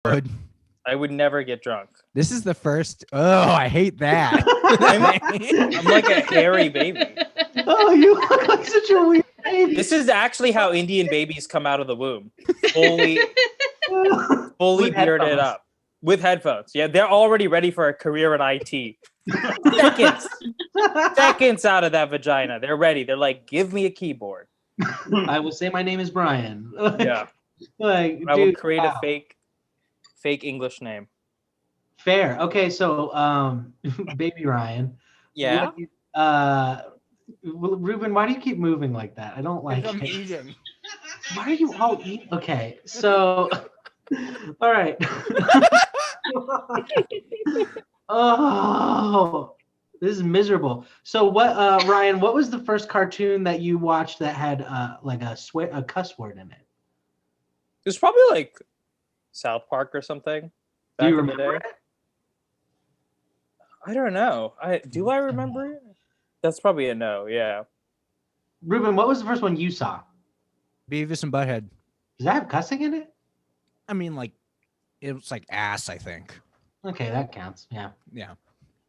I would never get drunk. This is the first. Oh, I hate that. I'm like a hairy baby. Oh, you look like such a weird baby. This is actually how Indian babies come out of the womb. Fully With bearded headphones. up. With headphones. Yeah, they're already ready for a career in IT. Seconds out of that vagina. They're ready. They're like, give me a keyboard. I will say my name is Brian. Yeah. Like, I will dude, create wow. a fake English name. Fair. Okay, so baby Ryan. Yeah. Ruben, why do you keep moving like that? I don't like I'm it. eating. Why are you all eating? Okay, so all right. Oh, this is miserable. So what, Ryan, what was the first cartoon that you watched that had like a cuss word in it? It was probably like South Park or something. Do you back in the remember day. it? I don't know. Do I remember it? That's probably a no, yeah. Ruben, what was the first one you saw? Beavis and Butthead. Does that have cussing in it? I mean, like, it was like ass, I think. Okay, that counts. Yeah. Yeah.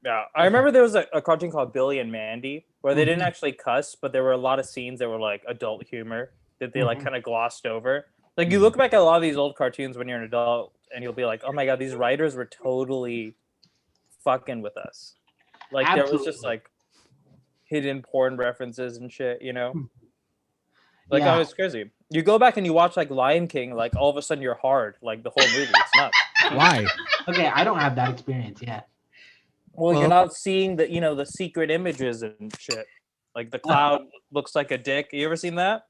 Yeah. I remember there was a cartoon called Billy and Mandy where they didn't actually cuss, but there were a lot of scenes that were like adult humor that they like kind of glossed over. Like you look back at a lot of these old cartoons when you're an adult and you'll be like, oh my God, these writers were totally fucking with us. Like there was just like hidden porn references and shit, you know? Like Yeah. that was crazy. You go back and you watch like Lion King, like all of a sudden you're hard, like the whole movie. It's nuts. Why? Okay, I don't have that experience yet. Well, you're not seeing the, you know, the secret images and shit. Like the cloud looks like a dick. You ever seen that?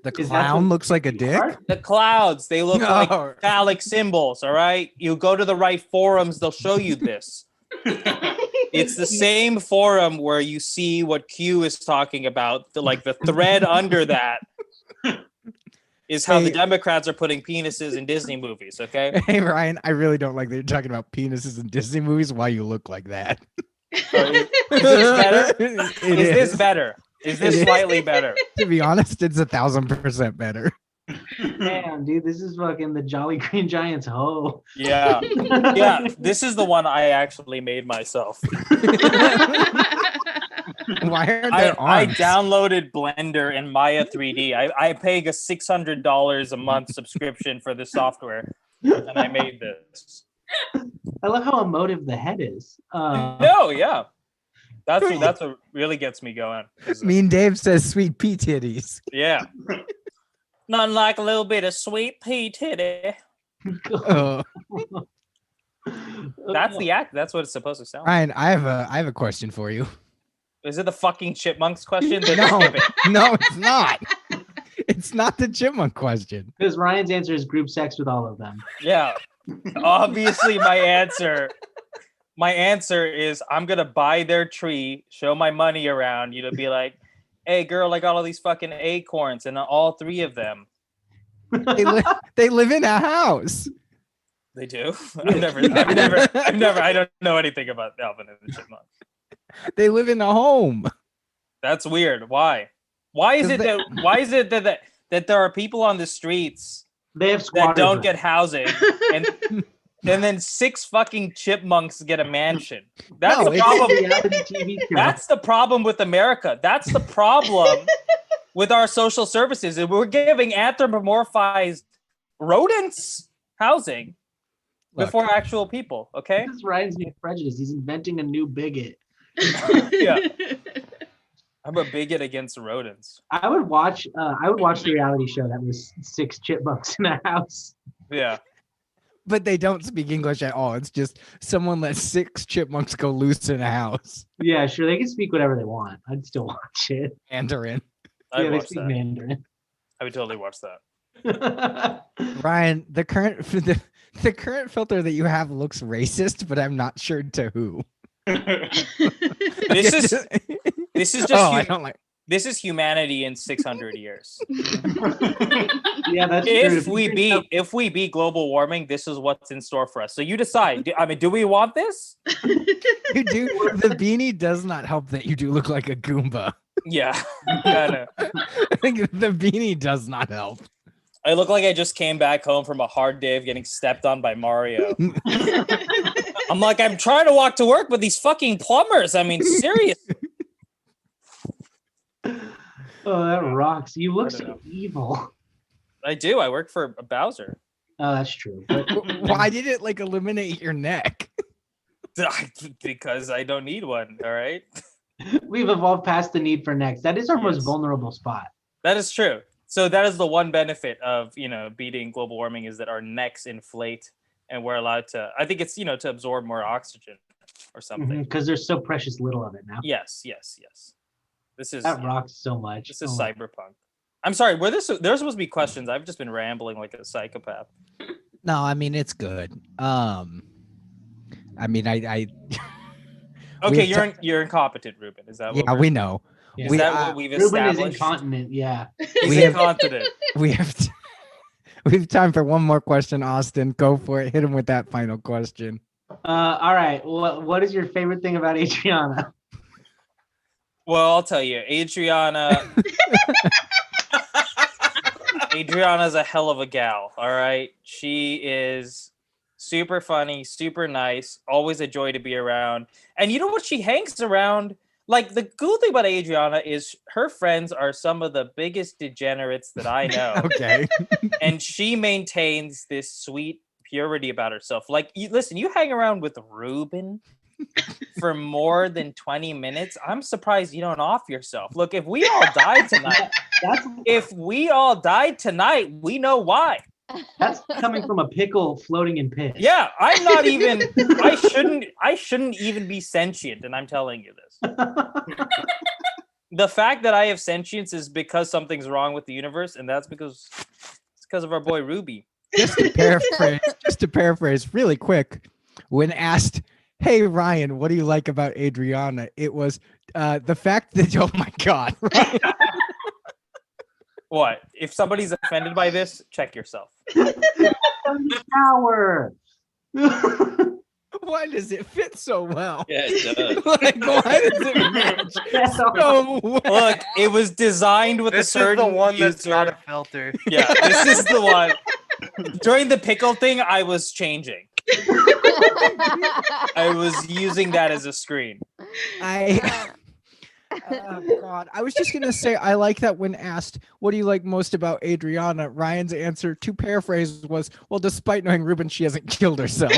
The Is that clown the- looks like a dick? The clouds, they look No. like phallic symbols, all right? You go to the right forums, they'll show you this. It's the same forum where you see what Q is talking about. The thread under that is how the Hey. Democrats are putting penises in Disney movies, okay? Hey, Ryan, I really don't like that you're talking about penises in Disney movies while you look like that. So is this better? It Is this better? Is this It is. slightly better? To be honest, it's 1,000% better. Damn, dude, this is fucking the Jolly Green Giants hoe. Yeah. Yeah, this is the one I actually made myself. Why are I there arms? downloaded Blender and Maya 3D. I pay a $600 a month subscription for this software, and I made this. I love how emotive the head is. No, yeah, that's what really gets me going. Mean Dave says sweet pea titties. Yeah, nothing like a little bit of sweet pea titty. Oh. That's the act. That's what it's supposed to sound like. Ryan, I have a question for you. Is it the fucking chipmunks question? Then No, skip it. no, it's not. It's not the chipmunk question. Because Ryan's answer is group sex with all of them. Yeah. Obviously, my answer is I'm gonna buy their tree, show my money around, you know, be like, hey girl, I got all these fucking acorns and all three of them. They live in a house. They do. I don't know anything about Alvin and the Chipmunks. They live in a home. That's weird. Why? Why is it that there are people on the streets They have that squatters. don't get housing and then 6 fucking chipmunks get a mansion? That's No, the it's- problem. reality TV show. That's the problem with America. That's the problem with our social services. We're giving anthropomorphized rodents housing Look. before actual people. Okay. This is Ryan's new prejudice. He's inventing a new bigot. Yeah. I'm a bigot against rodents. I would watch the reality show that was 6 chipmunks in a house. Yeah. But they don't speak English at all. It's just someone let 6 chipmunks go loose in a house. Yeah, sure. They can speak whatever they want. I'd still watch it. Mandarin. I'd Yeah, they watch speak that. Mandarin. I would totally watch that. Ryan, the current filter that you have looks racist, but I'm not sure to who. This is just I don't like. this is humanity in 600 years. Yeah, that's If true. we beat global warming, this is what's in store for us. So you decide. Do we want this? You do. The beanie does not help that you do look like a Goomba. Yeah. I know. I think the beanie does not help. I look like I just came back home from a hard day of getting stepped on by Mario. I'm like, I'm trying to walk to work, but these fucking plumbers. I mean, seriously. Oh, that rocks. You look I don't so know. evil. I do. I work for Bowser. Oh, that's true. But Why did it like eliminate your neck? Because I don't need one. All right. we've evolved past the need for necks. That is our most Yes. vulnerable spot. That is true. So that is the one benefit of, beating global warming is that our necks inflate and we're allowed to, I think it's, to absorb more oxygen or something. Because there's so precious little of it now. Yes. This is That rocks so much. This is Oh my- cyberpunk. I'm sorry. There's supposed to be questions. I've just been rambling like a psychopath. No, I mean it's good. I mean I Okay, We've you're incompetent, Ruben. Is that what yeah, we know. Yeah. is we- that what we've Ruben is established? incontinent. Yeah. He's we have- incontinent. We have we have time for one more question, Austin. Go for it. Hit him with that final question. All right. What is your favorite thing about Adrianna? Well, I'll tell you, Adrianna's a hell of a gal. All right, she is super funny, super nice, always a joy to be around. And you know what? She hangs around. Like the cool thing about Adrianna is her friends are some of the biggest degenerates that I know. Okay. And she maintains this sweet purity about herself. Like, listen, you hang around with Ruben for more than 20 minutes. I'm surprised you don't off yourself. Look, if we all died tonight, we know why. That's coming from a pickle floating in piss. Yeah, I'm not even. I shouldn't even be sentient, and I'm telling you this. The fact that I have sentience is because something's wrong with the universe, and that's because it's because of our boy Ruby. Just to paraphrase really quick, when asked, "Hey Ryan, what do you like about Adrianna?" It was the fact that oh my god, Ryan. What? If somebody's offended by this, check yourself. Power. Why does it fit so well? Yeah, it does. Like, why does it match so well? Look, it was designed with This a certain is the one that's user. not a filter. Yeah, this is the one. During the pickle thing, I was changing. I was using that as a screen. Oh God! I was just gonna say I like that when asked, "What do you like most about Adrianna?" Ryan's answer, to paraphrase, was, "Well, despite knowing Ruben, she hasn't killed herself."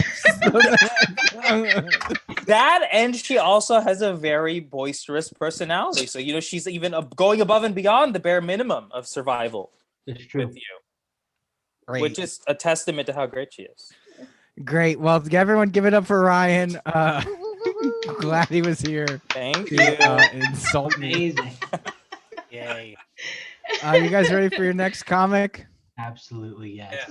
That, and she also has a very boisterous personality. So, she's even going above and beyond the bare minimum of survival It's true. with you, Great. which is a testament to how great she is. Great. Well, everyone, give it up for Ryan. Glad he was here Thank you. to insult me. Amazing. Yay! You guys ready for your next comic? Absolutely, yes.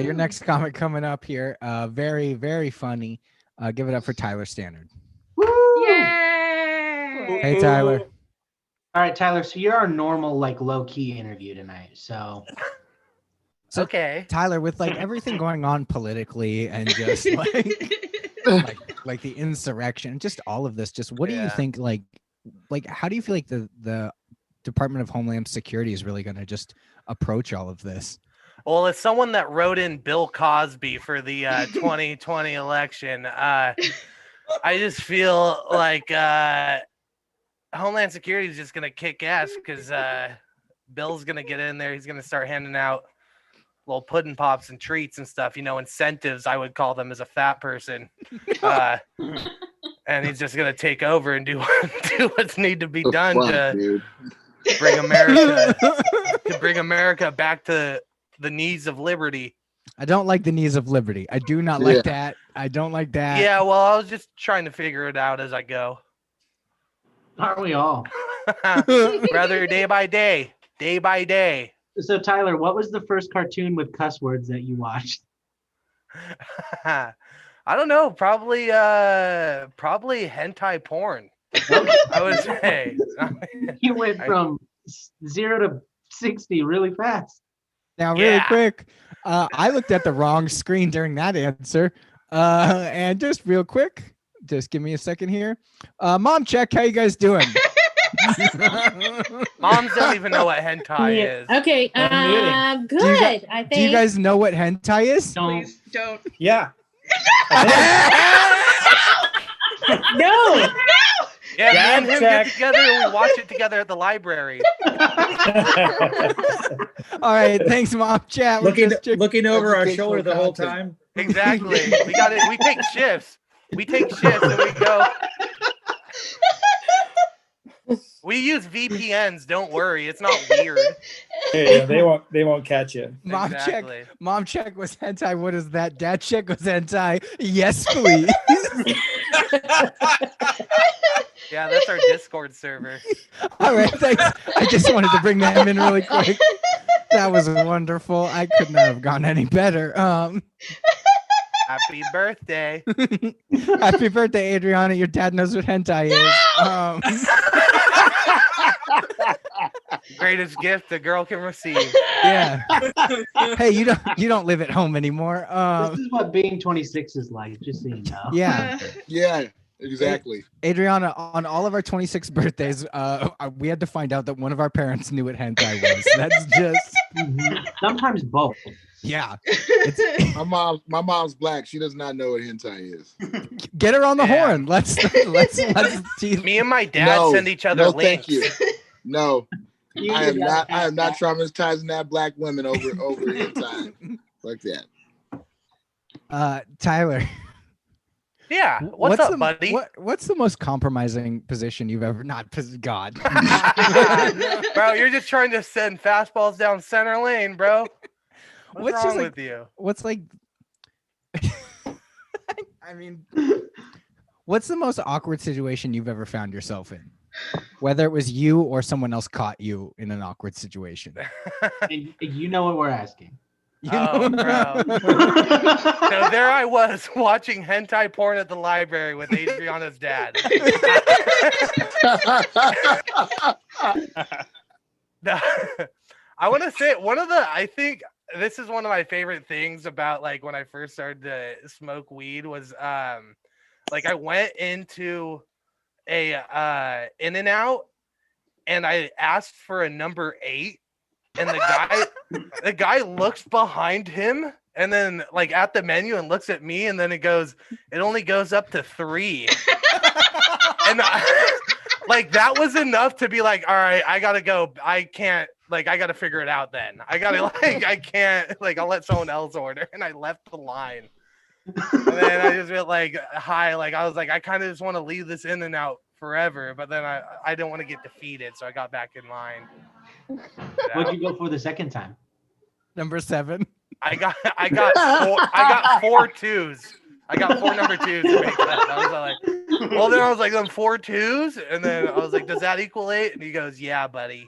Your next comic coming up here. Very, very funny. Give it up for Tyler Stannard. Woo! Yay! Hey, Tyler. All right, Tyler. So you're our normal, like, low-key interview tonight. So Okay. Tyler, with like everything going on politically and just like the insurrection, just all of this, just what do you Yeah. think? Like, how do you feel like the Department of Homeland Security is really going to just approach all of this? Well, as someone that wrote in Bill Cosby for the 2020 election, I just feel like Homeland Security is just going to kick ass because Bill's going to get in there. He's going to start handing out little pudding pops and treats and stuff, incentives, I would call them as a fat person. And he's just going to take over and do what's need to be done to bring America back to the knees of liberty. I don't like the knees of liberty. I do not like that. I don't like that. Yeah, well, I was just trying to figure it out as I go. aren't we all? Rather day by day. So Tyler, what was the first cartoon with cuss words that you watched? I don't know, probably hentai porn. I would say. You went from 0 to 60 really fast. Now, really Yeah. quick, I looked at the wrong screen during that answer. And just real quick, just give me a second here. Mom check, how you guys doing? Moms don't even know what hentai is. Okay, I'm good. I think. Do you guys know what hentai is? Please don't. Yeah. No. Yeah, me and Dad him check. get together and we watch it together at the library. All right, thanks, Mom Chat. We're Looking just looking over our Educational shoulder the whole content. time. Exactly. We got it. We take shifts. We take shifts and we go. We use VPNs. Don't worry, it's not weird. Yeah, they won't catch you. Mom Exactly. check. Mom check was hentai. What is that? Dad check was hentai. Yes, please. Yeah, that's our Discord server. All right, thanks. I just wanted to bring that in really quick. That was wonderful. I could not have gone any better. Happy birthday. Happy birthday, Adriana. Your dad knows what hentai is. Greatest gift a girl can receive. Yeah. Hey, you don't live at home anymore. This is what being 26 is like, just so you know. Yeah. Yeah, exactly. Adriana, on all of our 26 birthdays, we had to find out that one of our parents knew what hentai was. That's just Sometimes both. yeah. My mom's black. She does not know what hentai is. Get her on the Yeah. horn. Let's Me and my dad send each other no, links. thank you. No, You I am gotta not pass that. traumatizing that black women over hentai like that. Tyler. Yeah. What's up, buddy? What's the most compromising position you've ever God. Bro, you're just trying to send fastballs down center lane, bro. What's What's just wrong like- with you? What's like I mean what's the most awkward situation you've ever found yourself in? Whether it was you or someone else caught you in an awkward situation. And you know what we're asking. You Oh, know? bro. So there I was watching hentai porn at the library with Adriana's dad. No, I want to say I think this is one of my favorite things about like when I first started to smoke weed was like I went into a In-N-Out and I asked for a number 8 and the guy looks behind him and then like at the menu and looks at me and then it only goes up to 3. And like that was enough to be like, all right, I gotta go. I gotta figure it out then. I can't, I'll let someone else order. And I left the line. And then I just went like, hi, like I was like, I kind of just want to leave this In-N-Out forever, but then I didn't want to get defeated, so I got back in line. What'd you go for the second time? Number 7. I got 4 2s. I got 4 number 2s to make that. I was like, well, then I was like, then 4 2s, and then I was like, does that equal 8? And he goes, yeah, buddy.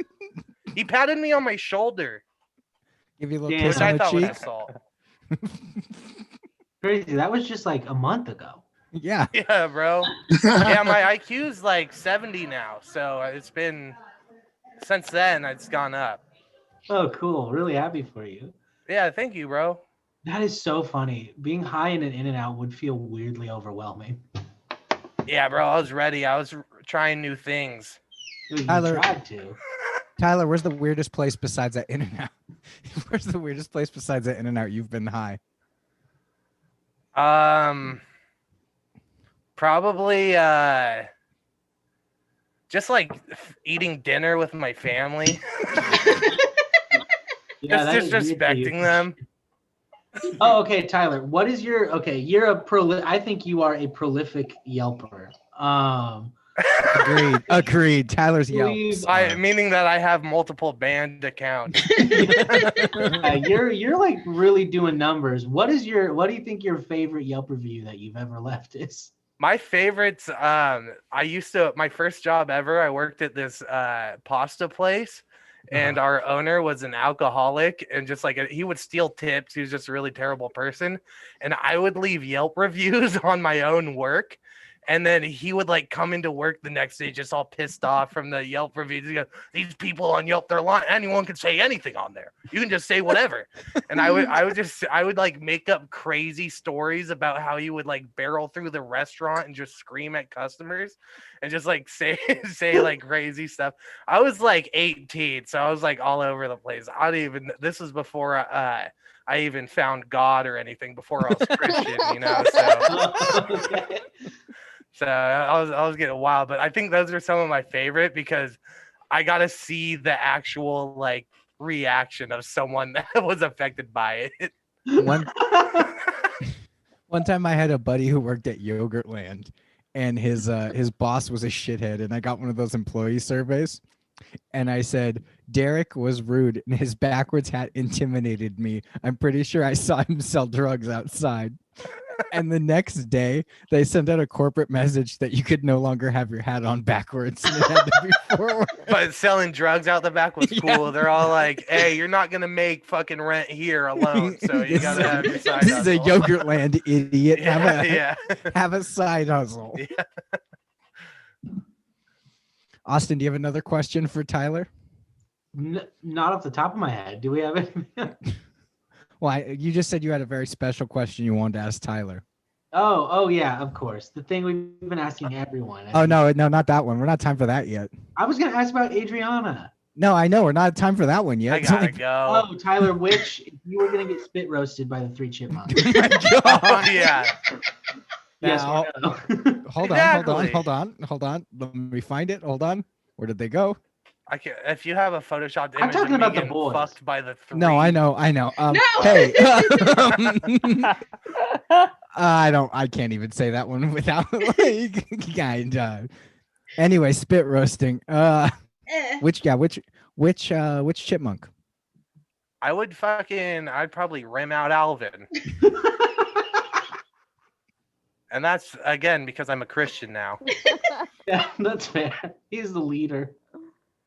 He patted me on my shoulder, Give you a little Yeah. kiss which I on the thought was cheek. assault. Crazy. That was just like a month ago. Yeah. Yeah, bro. Yeah, my IQ's like 70 now, so it's been since then. It's gone up. Oh, cool. Really happy for you. Yeah, thank you, bro. That is so funny. Being high in an In-N-Out would feel weirdly overwhelming. Yeah, bro. I was ready. I was trying new things. Dude, you Tyler- tried to. Tyler, where's the weirdest place besides that In-N-Out? Where's the weirdest place besides that In-N-Out you've been high? Probably just like eating dinner with my family. Yeah, that just is weird for you. respecting them. Oh, okay, Tyler. What is your you're I think you are a prolific Yelper. Agreed. Tyler's Please, Yelp. Meaning that I have multiple banned accounts. you're like really doing numbers. What do you think your favorite Yelp review that you've ever left is? My favorites, my first job ever, I worked at this pasta place, and our owner was an alcoholic, and just like he would steal tips. He was just a really terrible person, and I would leave Yelp reviews on my own work, And then he would like come into work the next day just all pissed off from the Yelp reviews. He goes, "These people on Yelp, they're lying. Anyone can say anything on there. You can just say whatever." And I would like make up crazy stories about how he would like barrel through the restaurant and just scream at customers and just like say like crazy stuff. I was like 18, so I was like all over the place. This was before I even found God or anything, before I was Christian, you know. So I was getting wild, but I think those are some of my favorite because I got to see the actual like reaction of someone that was affected by it. One time I had a buddy who worked at Yogurtland, and his boss was a shithead, and I got one of those employee surveys, and I said Derek was rude and his backwards hat intimidated me. I'm pretty sure I saw him sell drugs outside. And the next day, they sent out a corporate message that you could no longer have your hat on backwards. And it had to be forward. But selling drugs out the back was cool. Yeah. They're all like, "Hey, you're not gonna make fucking rent here alone, so you gotta have your side This hustle." is a Yogurtland idiot. Yeah, Have a side hustle. Yeah. Austin, do you have another question for Tyler? Not off the top of my head. Do we have anything? Well, you just said you had a very special question you wanted to ask Tyler. Oh yeah, of course. The thing we've been asking everyone. Oh, no, not that one. We're not time for that yet. I was gonna ask about Adrianna. No, I know. We're not time for that one yet. I gotta go. Oh, Tyler, if you were gonna get spit roasted by the three chipmunks? Oh my God. Oh, yeah. Yes, Yeah, or no? Hold Exactly. on. Let me find it. Hold on. Where did they go? I can't. If you have a photoshopped image I'm talking of me about the getting boys. fucked by the three. No, I know. No! Hey. I can't even say that one without like kind of. Anyway, spit roasting. Which chipmunk? I'd probably rim out Alvin. And that's again because I'm a Christian now. Yeah, that's fair. He's the leader.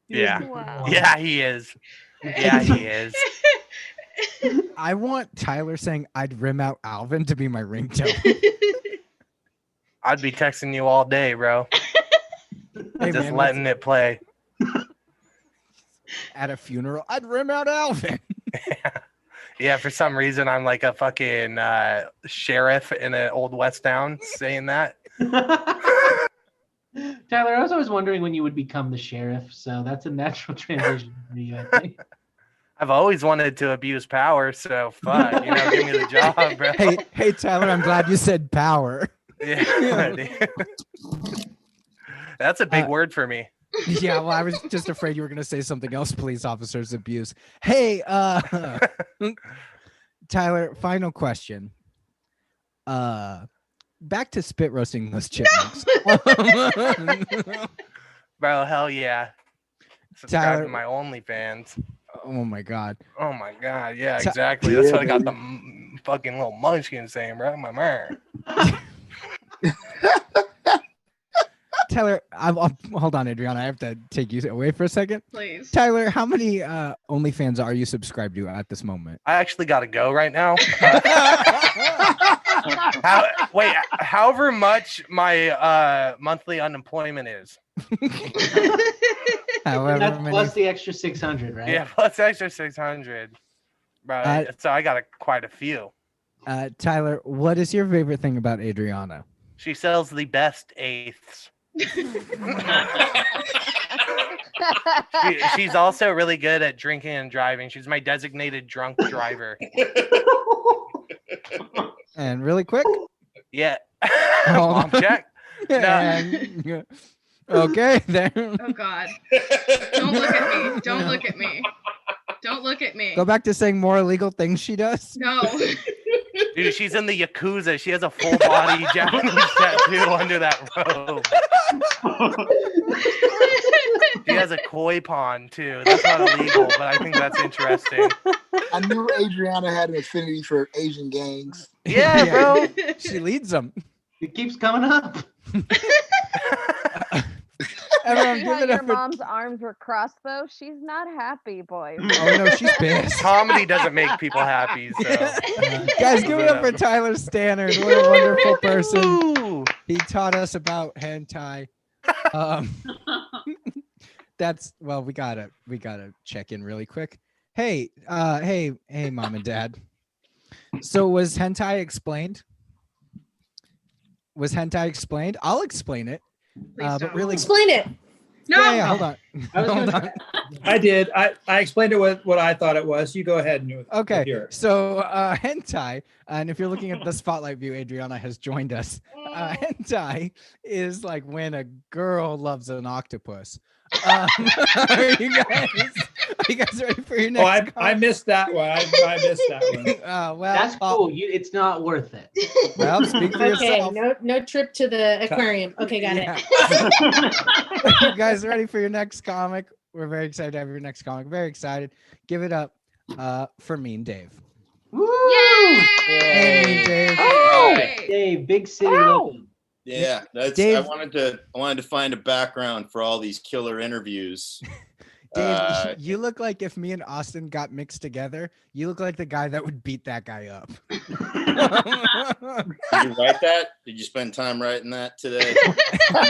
Yeah. Wow. Yeah, he is. Yeah, he is. I want Tyler saying I'd rim out Alvin to be my ringtone. I'd be texting you all day, bro. Hey, Just man, letting it play. at a funeral, I'd rim out Alvin. Yeah, for some reason I'm like a fucking sheriff in an old west town saying that. Tyler, I was always wondering when you would become the sheriff, so that's a natural transition for you, I think. I've always wanted to abuse power, so fuck, give me the job, bro. Hey, Tyler, I'm glad you said power. Yeah. That's a big word for me. Yeah, well, I was just afraid you were going to say something else. Police officers abuse. Hey, Tyler, final question. Back to spit roasting those chipmunks. Bro, hell yeah. Subscribe Tyler- to my OnlyFans. Oh my God. Oh my God, yeah, Ty- exactly. That's what I got the fucking little munchkin saying, bro. My man. Tyler, hold on, Adriana. I have to take you away for a second. Please. Tyler, how many OnlyFans are you subscribed to at this moment? I actually got to go right now. However much my monthly unemployment is. However That's many. plus the extra 600, right? Yeah, plus extra 600. Bro, so I got quite a few. Tyler, what is your favorite thing about Adriana? She sells the best eighths. She's also really good at drinking and driving. She's my designated drunk driver. And really quick. Yeah. Hold Mom on. check. No. And- okay, there. Oh God. Don't look at me. Don't look at me. Don't look at me. Go back to saying more illegal things she does. No. Dude, she's in the Yakuza. She has a full body Japanese tattoo under that robe. She has a koi pond too. That's not illegal, but I think that's interesting. I knew Adriana had an affinity for Asian gangs. Yeah, bro. She leads them. It keeps coming up. Everyone, See give how it your up for. mom's arms were crossed though? She's not happy, boy. Oh no, she's pissed. Comedy doesn't make people happy, so Guys, give it up for Tyler Stannard. What a wonderful person. Ooh. He taught us about hentai. That's well, we gotta check in really quick. Hey, hey, mom and dad. So was hentai explained? I'll explain it. But really, explain it. No. yeah, hold on. Hold on. I did. I explained it what I thought it was. You go ahead and Okay, hear it. so hentai, and if you're looking at the spotlight view, Adrianna has joined us. Hentai is like when a girl loves an octopus. Are you guys ready for your next? I missed that one. I missed that one. Well, That's cool. It's not worth it. Well, speak for Okay, yourself. no trip to the aquarium. Okay, got Yeah. it. You guys ready for your next comic? We're very excited to have your next comic. Very excited. Give it up for Mean Dave. Woo! Hey, Mean Dave. Oh, Dave, big city living. Yeah, that's. Dave, I wanted to find a background for all these killer interviews. Dave, you look like if me and Austin got mixed together, you look like the guy that would beat that guy up. Did you write that? Did you spend time writing that today? No,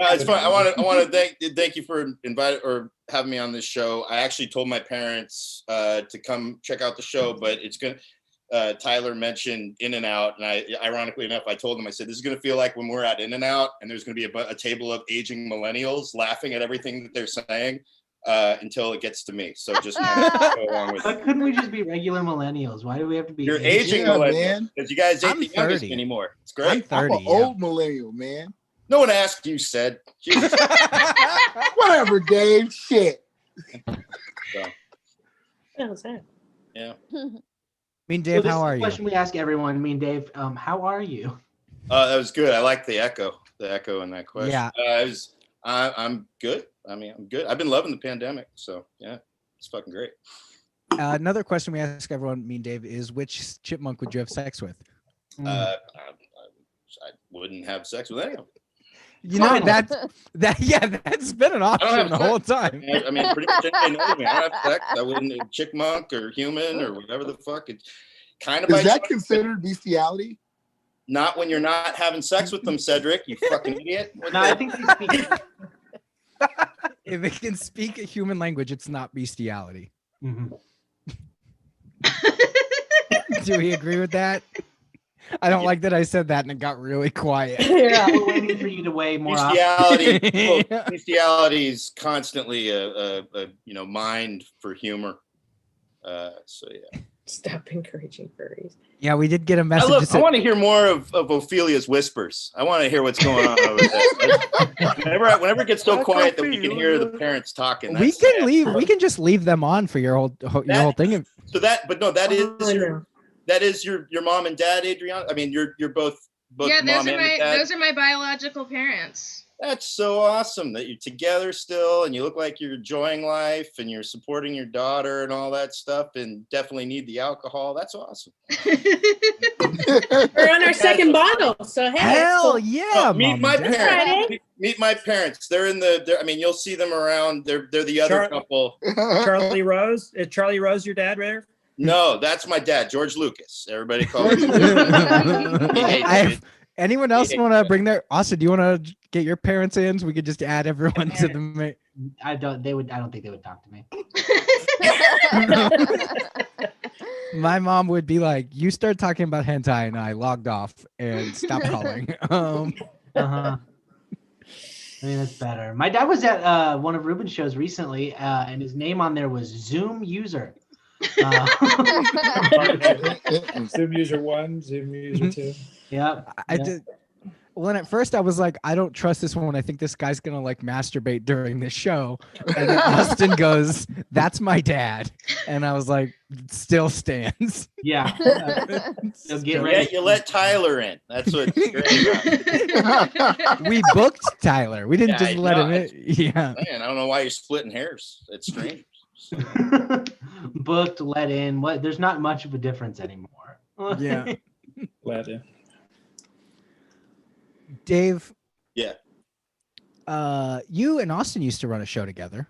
it's fun. I want to thank you for inviting or having me on this show. I actually told my parents to come check out the show, but it's gonna. Tyler mentioned In-N-Out, and I, ironically enough, I told him, I said, this is going to feel like when we're at In-N-Out, and there's going to be a table of aging millennials laughing at everything that they're saying until it gets to me. So just go along with Why it. couldn't we just be regular millennials? Why do we have to be? You're aging millennials because you guys ain't I'm the youngest 30. anymore. It's I'm great. 30. I'm an old millennial, man. No one asked you, said. Jesus. Whatever, Dave. Shit. So, What was that? yeah. Mean Dave, how are you? Question we ask everyone. Mean Dave, how are you? That was good. I like the echo in that question. Yeah. I'm good. I mean, I'm good. I've been loving the pandemic. So yeah, it's fucking great. Another question we ask everyone, Mean Dave, is which chipmunk would you have sex with? I wouldn't have sex with any of them. You know, that's been an option the whole time. I mean, pretty much anybody knows me. I don't have sex. I wouldn't chickmunk or human or whatever the fuck. It's kind of. Is that considered bestiality? Not when you're not having sex with them, Cedric. You fucking idiot. No, I think they speak. If it can speak a human language, it's not bestiality. Mhm. Do we agree with that? I don't like that I said that and it got really quiet. Yeah, we're waiting for you to weigh more. Bestiality. Bestiality is constantly a mind for humor. So yeah. Stop encouraging furries. Yeah, we did get a message. I want to hear more of Ophelia's whispers. I want to hear what's going on over there. Whenever it gets so quiet that we can hear the parents talking. We can leave. We can just leave them on for your whole thing. So that is your mom and dad, Adrianna. I mean, you're both Yeah, mom and dad. those are my biological parents. That's so awesome that you're together still and you look like you're enjoying life and you're supporting your daughter and all that stuff and definitely need the alcohol. That's awesome. We're on our second bottle, so hey. Hell yeah! Meet my parents. Meet my parents. They're in the. I mean, you'll see them around. They're the other couple. Charlie Rose. Is Charlie Rose your dad, right? No, that's my dad, George Lucas. Everybody calls him. Anyone else want to bring their? Austin, do you want to get your parents in so we could just add everyone to the? I don't think they would talk to me. My mom would be like, "You start talking about hentai," and I logged off and stopped calling. I mean, that's better. My dad was at one of Ruben's shows recently, and his name on there was Zoom User. Zoom User 1, Zoom User 2. Yeah, I did. When at first I was like, I don't trust this one. I think this guy's gonna like masturbate during this show. And then Austin goes, "That's my dad," and I was like, "Still stands." Yeah. So get ready. Yeah, you let Tyler in. That's what's great about. We booked Tyler. We didn't just let him in. Yeah. Man, I don't know why you're splitting hairs. It's strange. Booked, let in. What? There's not much of a difference anymore. Yeah. Let in. Dave. Yeah. You and Austin used to run a show together.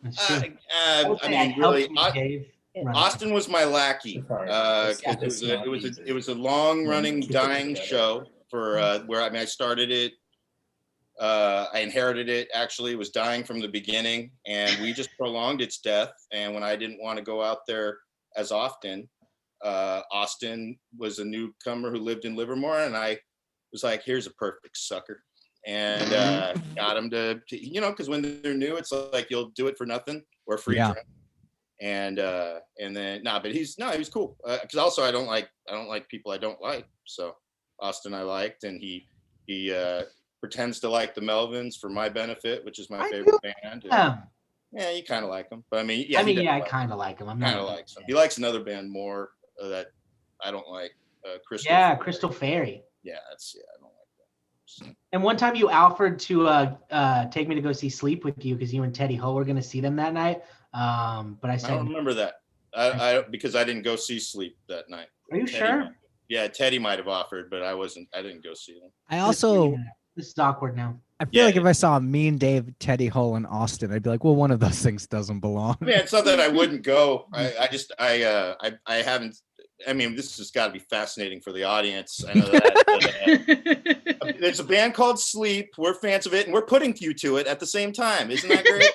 I mean, really, Austin was my lackey. It was a long-running, dying show for where I started it. I inherited it. Actually, it was dying from the beginning, and we just prolonged its death. And when I didn't want to go out there as often, Austin was a newcomer who lived in Livermore, and I was like, "Here's a perfect sucker," and got him to because when they're new, it's like you'll do it for nothing or free drink. And then but he was cool because also I don't like people I don't like. So Austin I liked, and he pretends to like the Melvins for my benefit, which is my favorite band. Yeah, you kind of like them, but I kind of like him. Kind of likes him. He likes another band more that I don't like. Crystal. Yeah, Crystal Fairy. Yeah, I don't like that. So. And one time you offered to take me to go see Sleep with you because you and Teddy Ho were going to see them that night. But I said I don't remember that. I because I didn't go see Sleep that night. Are you sure? Yeah, Teddy might have offered, but I didn't go see them. I also. This is awkward now. I feel like if I saw me and Dave, Teddy Ho, and Austin, I'd be like, well, one of those things doesn't belong. Yeah, it's not that I wouldn't go. I haven't. I mean, this has got to be fascinating for the audience. I know that. There's a band called Sleep. We're fans of it, and we're putting you to it at the same time. Isn't that great?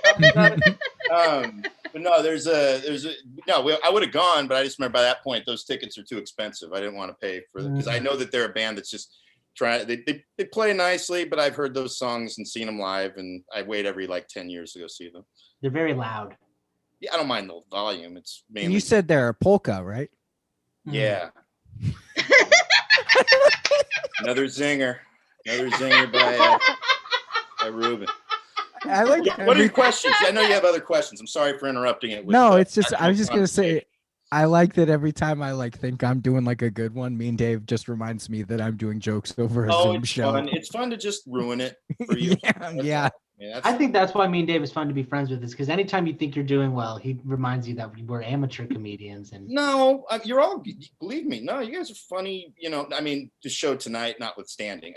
But no, I would have gone, but I just remember by that point those tickets are too expensive. I didn't want to pay for them because I know that they're a band that's just trying. They play nicely, but I've heard those songs and seen them live, and I wait every 10 years to go see them. They're very loud. Yeah, I don't mind the volume. It's mainly. And you said they're a polka, right? Yeah. Another zinger by Ruben. What are your questions? I know you have other questions. I'm sorry for interrupting it. It's just I was just gonna say I like that every time I think I'm doing a good one, me and Dave just reminds me that I'm doing jokes over a Zoom show. Fun. It's fun to just ruin it for you. Yeah. I think that's why me and Dave is fun to be friends with, is because anytime you think you're doing well, he reminds you that we're amateur comedians. And no, you're all, believe me. No, you guys are funny. I mean, the show tonight, notwithstanding.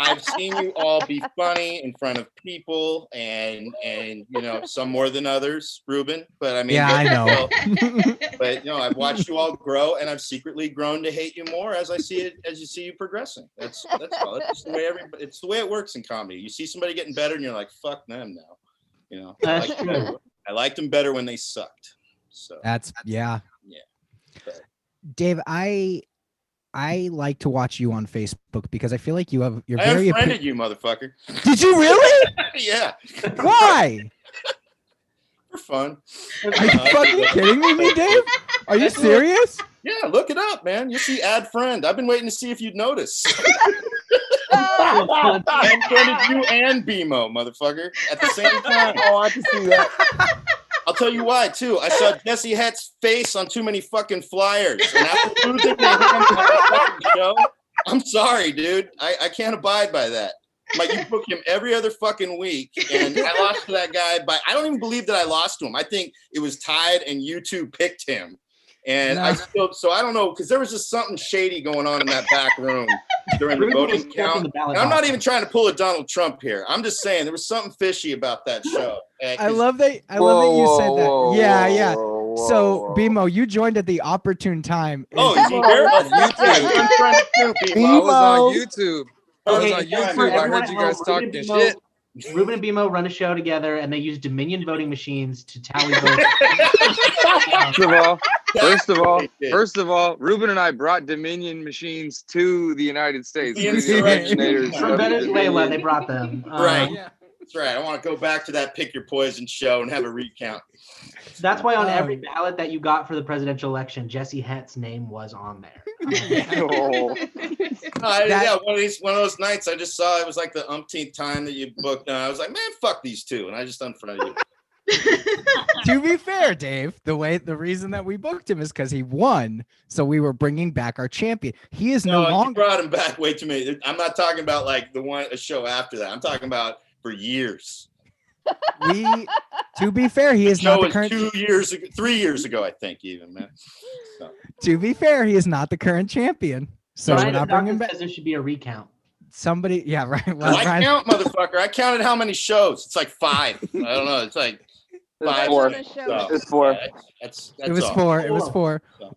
I've seen you all be funny in front of people, and some more than others, Ruben. But I mean, yeah, I know. But I've watched you all grow, and I've secretly grown to hate you more as you see you progressing. That's all. That's just the way it's the way it works in comedy. You see somebody getting better, and you're like, "Fuck them now." That's true. I liked them better when they sucked. So that's yeah. But, Dave, I like to watch you on Facebook because I feel like you're I very. unfriended you, motherfucker. Did you really? Yeah. Why? For fun. Are you fucking kidding me, Dave? Are you serious? Yeah, look it up, man. You see add friend. I've been waiting to see if you'd notice. I unfriended you and BMO, motherfucker, at the same time. Oh, I can see that. I'll tell you why, too. I saw Jesse Het's face on too many fucking flyers. And after losing to him on the fucking show, I'm sorry, dude. I can't abide by that. Like, you book him every other fucking week, and I lost to that guy by, I don't even believe that I lost to him. I think it was tied, and you two picked him. And I don't know, because there was just something shady going on in that back room during the voting count. And I'm not even trying to pull a Donald Trump here. I'm just saying there was something fishy about that show. I love that you said that. Yeah. So, BMO, you joined at the opportune time. Oh, is he here? On YouTube. I was on YouTube. Okay, I heard you guys talking shit. Ruben and BMO run a show together, and they use Dominion voting machines to tally votes. First of all, Ruben and I brought Dominion machines to the United States. We're the originators. From Venezuela, they brought them. Right. That's right. I want to go back to that Pick Your Poison show and have a recount. That's why on every ballot that you got for the presidential election, Jesse Het's name was on there. One of those nights I just saw it was like the umpteenth time that you booked. And I was like, man, fuck these two, and I just unfriended you. To be fair, Dave, the reason that we booked him is because he won, so we were bringing back our champion. He is no longer. You brought him back way too many. I'm not talking about like a show after that. I'm talking about for years. To be fair, he is not the current. 3 years ago, I think, even, man. So. To be fair, he is not the current champion. So we're not bringing him back. There should be a recount. Somebody, yeah, right. Well, I count, motherfucker. I counted how many shows. It's like 5. I don't know. It's like 5. It's 4. So, it's 4. That's it was all. 4. It was 4. So.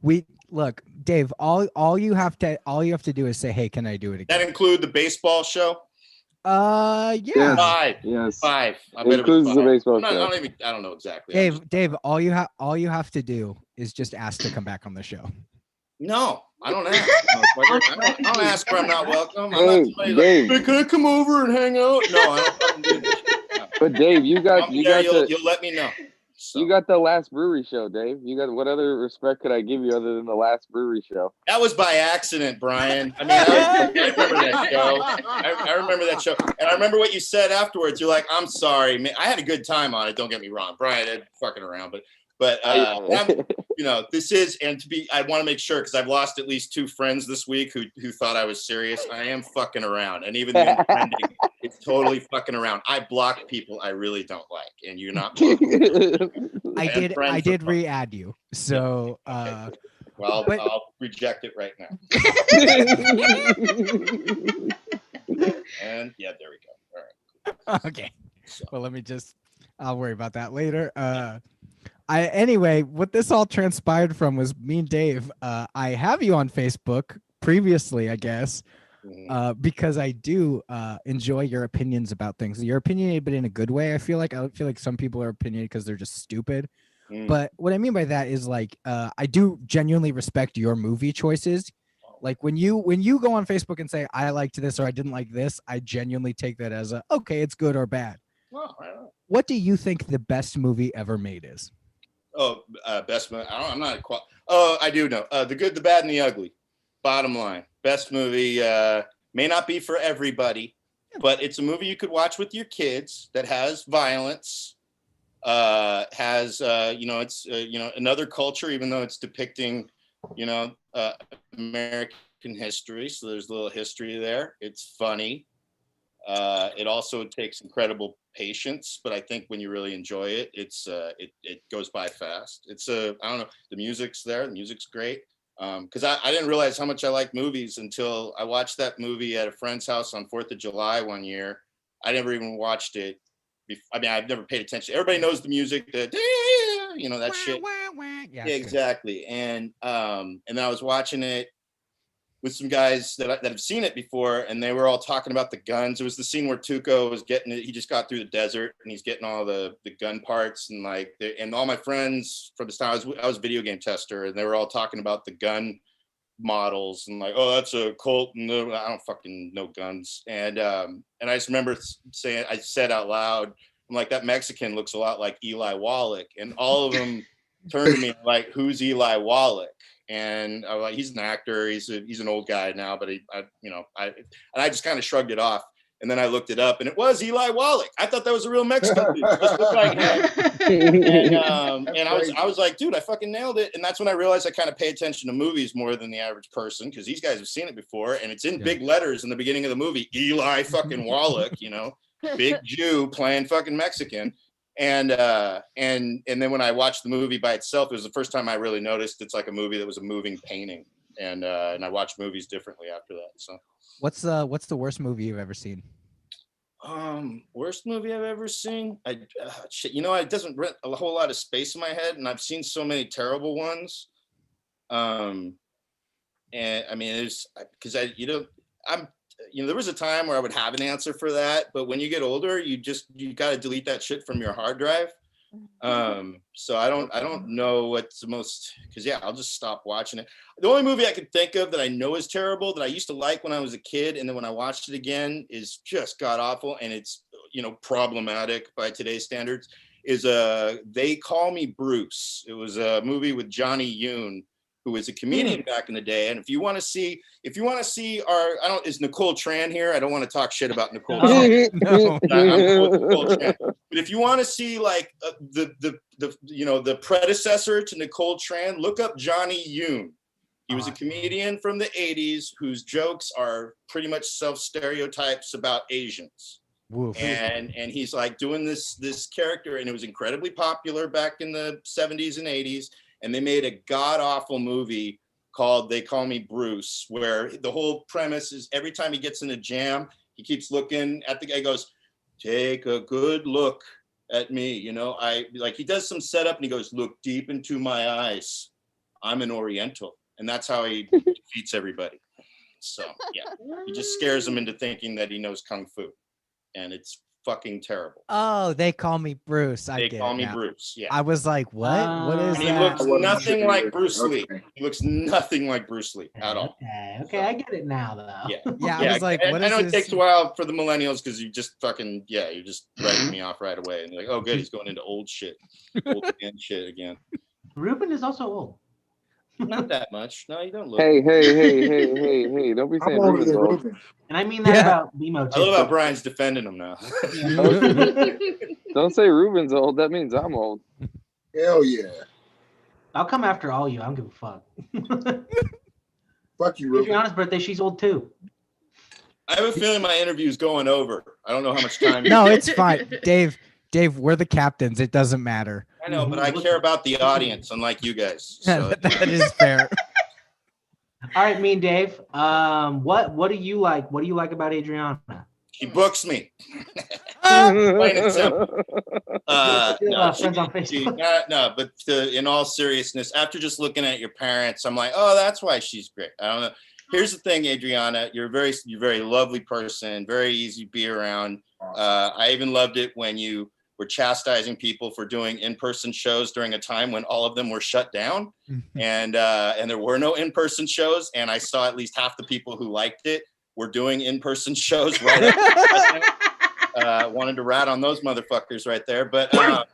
look, Dave. All you have to do is say, "Hey, can I do it again?" That include the baseball show? Yeah. Yes. Five. Yes. Five. I It bet it was includes the five. baseball I'm not- show. I don't know exactly. I'm just- Dave, all you have to do is just ask to come back on the show. No, I don't ask. I don't ask where I'm not welcome. I'm Hey, not somebody Dave. like, hey, can I come over and hang out? No, I don't fucking do that shit. No. But Dave, You'll let me know. So. You got the last brewery show, Dave. You got what other respect could I give you other than the last brewery show? That was by accident, Brian. I mean, I remember that show. I remember that show, and I remember what you said afterwards. You're like, "I'm sorry, man. I had a good time on it. Don't get me wrong, Brian. I'm fucking around, but this is, and I want to make sure because I've lost at least 2 friends this week who thought I was serious. I am fucking around, and even the trending, it's totally fucking around. I block people I really don't like, and you're not. I did re-add you, so. Okay. Well, I'll reject it right now. And yeah, there we go. All right. Okay. Well, I'll worry about that later. Anyway, what this all transpired from was me and Dave. I have you on Facebook previously, I guess, because I do enjoy your opinions about things. You're opinionated, but in a good way. I feel like some people are opinionated because they're just stupid. But what I mean by that is like I do genuinely respect your movie choices. Like when you go on Facebook and say I liked this or I didn't like this, I genuinely take that as okay, it's good or bad. Well, I don't know. What do you think the best movie ever made is? Oh, best movie. I'm not. Oh, I do know. The Good, the Bad, and the Ugly. Bottom line, best movie. May not be for everybody, but it's a movie you could watch with your kids that has violence. Has it's another culture, even though it's depicting American history. So there's a little history there. It's funny. It also takes incredible patience, but I think when you really enjoy it, it goes by fast. I don't know. The music's there. The music's great. Because I didn't realize how much I like movies until I watched that movie at a friend's house on 4th of July one year. I never even watched it. I've never paid attention. Everybody knows the music, that shit. Yeah, exactly. And then I was watching it with some guys that have seen it before, and they were all talking about the guns. It was the scene where Tuco was getting it. He just got through the desert, and he's getting all the gun parts, and and all my friends from the time I was a video game tester, and they were all talking about the gun models and like, oh, that's a Colt, and I don't fucking know guns. And I just remember saying, I said out loud, I'm like, that Mexican looks a lot like Eli Wallach, and all of them turned to me like, who's Eli Wallach? And I was like, he's an actor. He's an old guy now, but I just kind of shrugged it off. And then I looked it up, and it was Eli Wallach. I thought that was a real Mexican dude. Just looked like him. And I was like, dude, I fucking nailed it. And that's when I realized I kind of pay attention to movies more than the average person, because these guys have seen it before, and it's in big letters in the beginning of the movie. Eli fucking Wallach, big Jew playing fucking Mexican. And then when I watched the movie by itself, it was the first time I really noticed it's like a movie that was a moving painting. And I watched movies differently after that. So what's the worst movie you've ever seen? Worst movie I've ever seen? It doesn't rent a whole lot of space in my head, and I've seen so many terrible ones. And I mean, it's because there was a time where I would have an answer for that, but when you get older, you got to delete that shit from your hard drive. So I don't know what's the most, because I'll just stop watching it. The only movie I could think of that I know is terrible that I used to like when I was a kid, and then when I watched it again is just god awful, and it's problematic by today's standards, is They Call Me Bruce. It was a movie with Johnny Yoon, who was a comedian back in the day. And if you want to see is Nicole Tran here? I don't want to talk shit about Nicole Tran. No. I'm Nicole Tran. But if you want to see like the predecessor to Nicole Tran, look up Johnny Yoon. He was a comedian from the 80s whose jokes are pretty much self-stereotypes about Asians. Woof. And he's like doing this character, and it was incredibly popular back in the 70s and 80s. And they made a god-awful movie called They Call Me Bruce, where the whole premise is every time he gets in a jam, he keeps looking at the guy, goes, take a good look at me. He does some setup, and he goes, look deep into my eyes. I'm an Oriental. and that's how he defeats everybody. So yeah, he just scares them into thinking that he knows kung fu, and it's fucking terrible. Oh, they call me Bruce. They call me Bruce. Yeah. I was like, what? What is And he that? looks nothing like Bruce Lee. He looks nothing like Bruce Lee at all. Okay, I get it now though. Yeah. I was like, what I is know it this? takes a while for the millennials because you just fucking you're just writing me off right away, and you're like, oh good, he's going into old shit, old man shit again. Ruben is also old. Not that much. No, you don't look. Hey! Don't be saying Ruben's old. And I mean that about Limo too. I love how Brian's defending him now. Don't say Ruben's old. That means I'm old. Hell yeah. I'll come after all you. I don't give a fuck. Fuck you, Ruben. Adriana's birthday, she's old too. I have a feeling my interview's going over. I don't know how much time. No, it's fine. Dave, we're the captains. It doesn't matter. I know, but I care about the audience, unlike you guys. So. That is fair. All right, Mean Dave. What do you like? What do you like about Adrianna? She books me. Plain and simple. Friends on Facebook. But in all seriousness, after just looking at your parents, I'm like, oh, that's why she's great. I don't know. Here's the thing, Adrianna, you're a very lovely person, very easy to be around. I even loved it when you were chastising people for doing in-person shows during a time when all of them were shut down, and there were no in-person shows. And I saw at least half the people who liked it were doing in-person shows right after wanted to rat on those motherfuckers right there. But the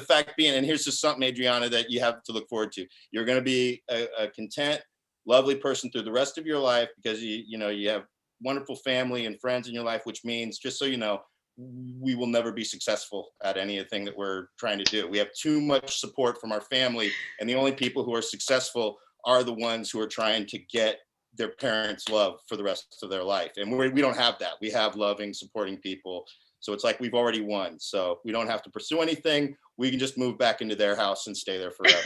fact being, and here's just something, Adrianna, that you have to look forward to. You're going to be a content, lovely person through the rest of your life because you have wonderful family and friends in your life, which means, just so you know, we will never be successful at anything that we're trying to do. We have too much support from our family, and the only people who are successful are the ones who are trying to get their parents' love for the rest of their life. And we don't have that. We have loving, supporting people. So it's like we've already won. So we don't have to pursue anything. We can just move back into their house and stay there forever.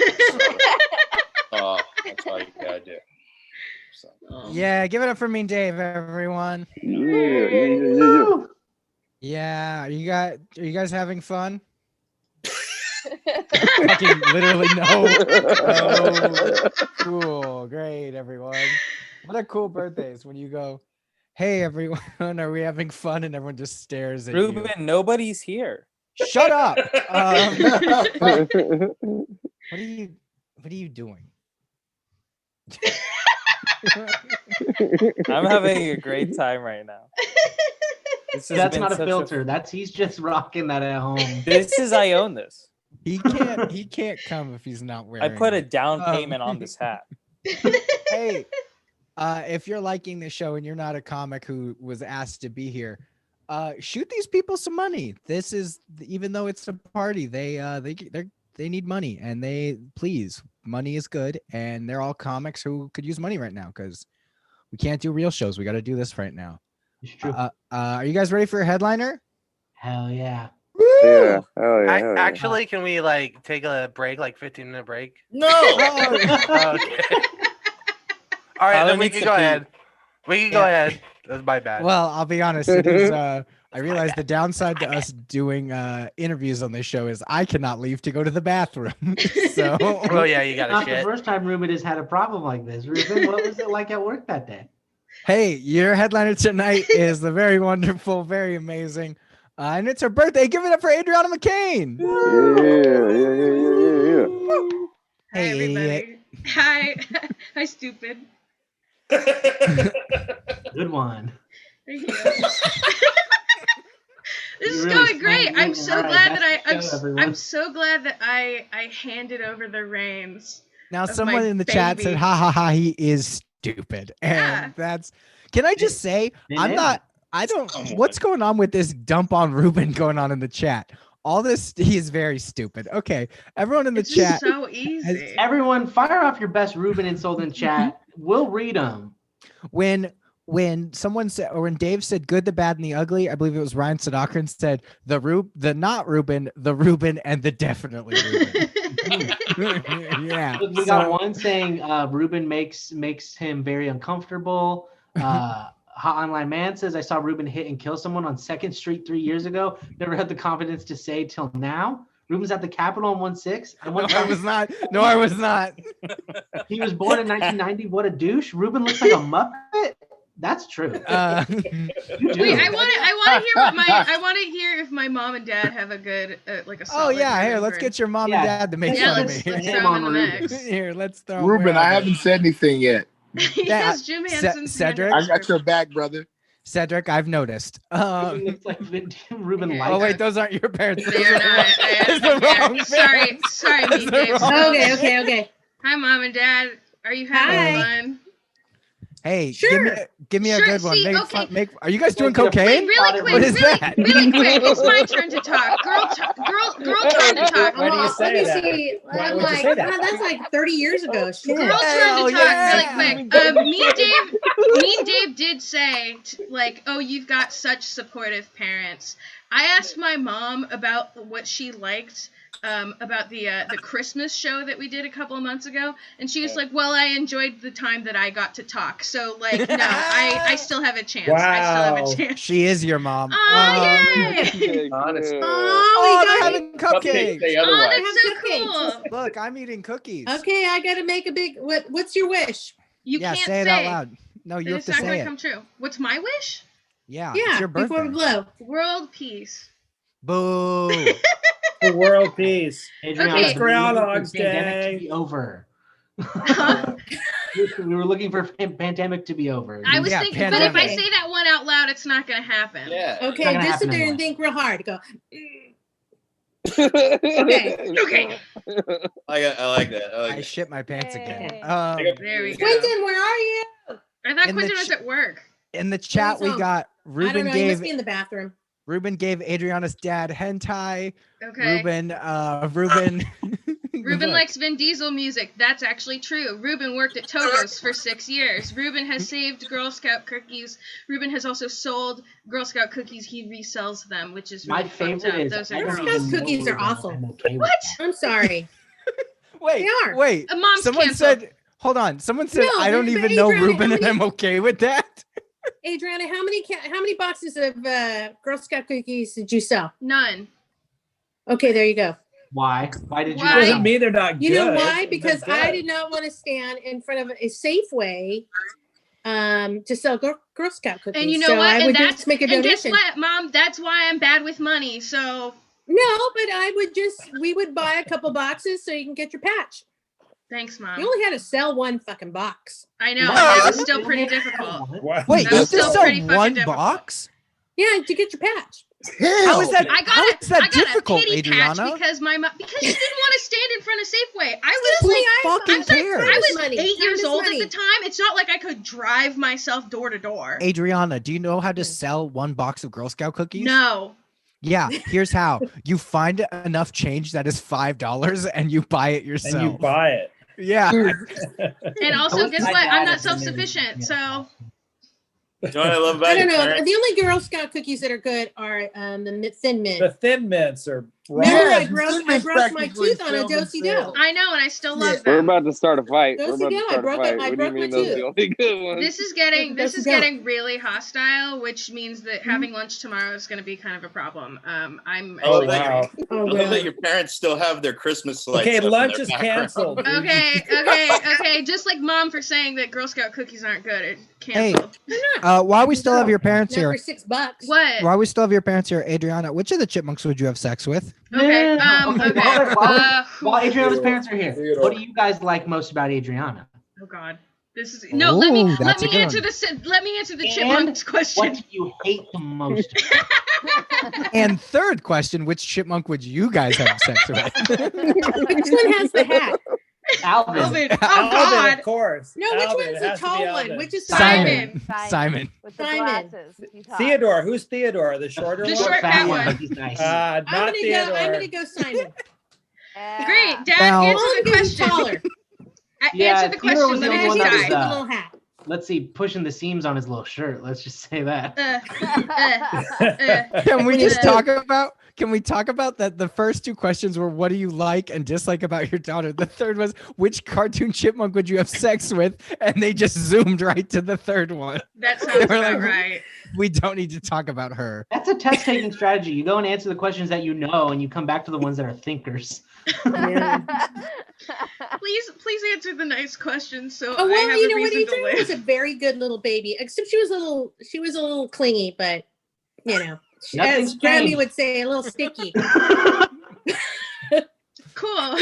So, that's all you gotta do. So. Yeah, give it up for Mean Dave, everyone. Yeah, are you guys having fun? Fucking literally no. Oh, cool, great, everyone. What a cool birthdays when you go, hey everyone, are we having fun? And everyone just stares at Ruben, you. nobody's here. Shut up. What are you doing? I'm having a great time right now. That's not a filter. He's just rocking that at home. I own this. He can't come if he's not wearing I put a it. down payment on this hat. Hey, if you're liking the show and you're not a comic who was asked to be here, shoot these people some money. This is, even though it's a party, they need money, and money is good, and they're all comics who could use money right now because we can't do real shows. We got to do this right now. It's true. Are you guys ready for a headliner? Hell yeah. Yeah. Oh yeah. Actually, can we take a break, 15-minute break? No. Okay. All right, then we can go ahead. We can go ahead. That's my bad. Well, I'll be honest. It is. I realize the downside to us doing interviews on this show is I cannot leave to go to the bathroom. So. Oh yeah, you got to Not shit. the first time Ruben has had a problem like this. Ruben, what was it like at work that day? Hey, your headliner tonight is the very wonderful, very amazing, and it's her birthday. Give it up for Adrianna McCain. Hi, Hey, everybody. Hi. Hi, stupid. Good one. Thank you. This is going great. I'm so glad that I'm so glad that I handed over the reins. Now, of someone my in the chat said, baby. "Ha ha ha, he is stupid," and that's. Can I just say, I'm not. I don't. What's going on with this dump on Ruben going on in the chat? All this, he is very stupid. Okay, everyone in the chat. So easy. Everyone, fire off your best Ruben insult in chat. We'll read them. When someone said, or when Dave said good, the bad, and the ugly, I believe it was Ryan Sudhakaran said the not Ruben, the Ruben, and the definitely Ruben. Yeah. Look, we got one saying Ruben makes him very uncomfortable. Hot Online Man says, I saw Ruben hit and kill someone on 2nd Street 3 years ago. Never had the confidence to say till now. Ruben's at the Capitol in 1/6. And No, I was not. No, I was not. He was born in 1990. What a douche. Ruben looks like a Muppet. That's true. Wait, I want to hear if my mom and dad have a good like a. Oh yeah, here, Ruben let's for- get your mom and dad to make fun of let's me. throw him in the mix. Here, let's throw. Ruben, I haven't said anything yet. Yes, Jim Henson's Cedric. I got your back, brother. Cedric, I've noticed. Ruben looks like Ruben likes Oh wait, those aren't your parents. They're not. It's the wrong Sorry, It's me, the Dave. wrong- Okay. Hi, mom and dad. Are you having fun? Hey, Sure. give me a Sure, good one. see, Make okay. fun, are you guys doing cocaine? Wait, really quick, What is that? really quick. It's my turn to talk. Girl turn to talk. Let me see. I'm like, God, that's like 30 years ago. Shit. Girl turn to talk really quick. Me and Dave did say, like, oh, you've got such supportive parents. I asked my mom about what she liked about the Christmas show that we did a couple of months ago, and she was like, well, I enjoyed the time that I got to talk. So, like, no, I still have a chance. I still have a chance. She is your mom. Oh, yay! Honestly. Oh, they're having cupcakes. Oh, that's so cool. Look, I'm eating cookies. Okay, I gotta make a big. What's your wish? You Yeah, can't say it out loud. No, you Then have it's to not say going to it. come true. What's my wish? Yeah, Yeah, it's your birthday. before we blow. World peace. Boo. The world peace. Adriana, Okay. It's Groundhog's the pandemic Day. to be over. We were looking for pandemic to be over. I was thinking, but if I say that one out loud, it's not going to happen. Yeah. Okay, just sit there and think real hard. Go. Okay. I like that. I shit my pants again. There we go. Quentin, where are you? I thought In the Quentin was at work. In the chat, we home. got I don't Ruben know. He must gave be in the bathroom. Ruben gave Adriana's dad hentai. Okay. Ruben. Ruben likes Vin Diesel music. That's actually true. Ruben worked at Toto's for 6 years. Ruben has saved Girl Scout cookies. Ruben has also sold Girl Scout cookies. He resells them, which is really My fucked favorite up. is Those are Girl girls. Scout cookies are awful. What? I'm sorry. Wait, They are. wait. Mom's Someone canceled. said, hold on. Someone said, No, I don't but even know Adriana, Ruben, how and I'm many- okay with that. Adriana, how many boxes of Girl Scout cookies did you sell? None. Okay, there you go. Why? Why did you? Why? Doesn't mean they're not good. You know why? Because They're I good. did not want to stand in front of a Safeway to sell Girl Scout cookies. And you know so what? I would And just make a and guess donation. what, Mom? That's why I'm bad with money. So No, but we would buy a couple boxes so you can get your patch. thanks, Mom. You only had to sell one fucking box. I know. What? It was still pretty difficult. Wow. Wait, That you was just still sell pretty fucking one difficult. box? Yeah, to get your patch. How is that? I got how is that I got difficult, a pity patch Adriana? because she didn't want to stand in front of Safeway. I was Excuse me, Who fucking I'm sorry, cares? I was Money. 8 years Time is old money. at the time. It's not like I could drive myself door to door. Adriana, do you know how to sell one box of Girl Scout cookies? No. Yeah, here's how. You find enough change that is $5 and you buy it yourself. And you buy it. Yeah. And also, guess what? I'm not self-sufficient, so You know what I love about I don't your know. parents? The only Girl Scout cookies that are good are the Thin Mint. The Thin Mints are Remember, Yeah, I broke my practically tooth on a film and do-si-do. film. I know, and I still love We're them. about to start a fight. Those We're about are to good. start a I fight. broke What do you my mean those are the tooth. only good ones? This is getting Let's go. really hostile, which means that having lunch tomorrow is going to be kind of a problem. I'm Oh, actually wow. Oh, I love well. that your parents still have their Christmas lights. Okay, up in lunch their is background. canceled. Okay. Just like Mom for saying that Girl Scout cookies aren't good. It canceled. While we still have your parents Not here, for $6. What? while we still have your parents here, Adriana, which of the chipmunks would you have sex with? Okay. Okay, while Adriana's parents are here, Theodore. what do you guys like most about Adriana? Oh God. This is no. Let Ooh, me that's a good answer one. Let me answer the And chipmunks question. What do you hate the most? And third question, which chipmunk would you guys have sex with? Which one has the hat? Alvin. Alvin. Oh Alvin, God. of course. No, which Alvin, one's it the has to be tall one? Alvin. Which is Simon. Simon. Simon. With the Simon. glasses. You talk. Theodore. Who's Theodore? The shorter The one? short fat one. He's nice. Not Theodore. I'm gonna go Simon. Yeah. Great. Dad, Now- answer I'm the gonna go question. taller. Yeah, Answer the Theodore was question. the Let only me one just that die. was, Little hat. Let's see, pushing the seams on his little shirt. Let's just say that. Can we just Yeah. talk about? Can we talk about that? The first two questions were, "What do you like and dislike about your daughter?" The third was, "Which cartoon chipmunk would you have sex with?" And they just zoomed right to the third one. That They sounds were about like, right. We don't need to talk about her. That's a test taking strategy. You go and answer the questions that you know, and you come back to the ones that are thinkers. Yeah. Please answer the nice questions. So Oh I well, have you a know what? reason to Adrianna was a live. very good little baby, except she was a little clingy, but you know, Nothing's as Grammy changed. would say, a little sticky. Cool.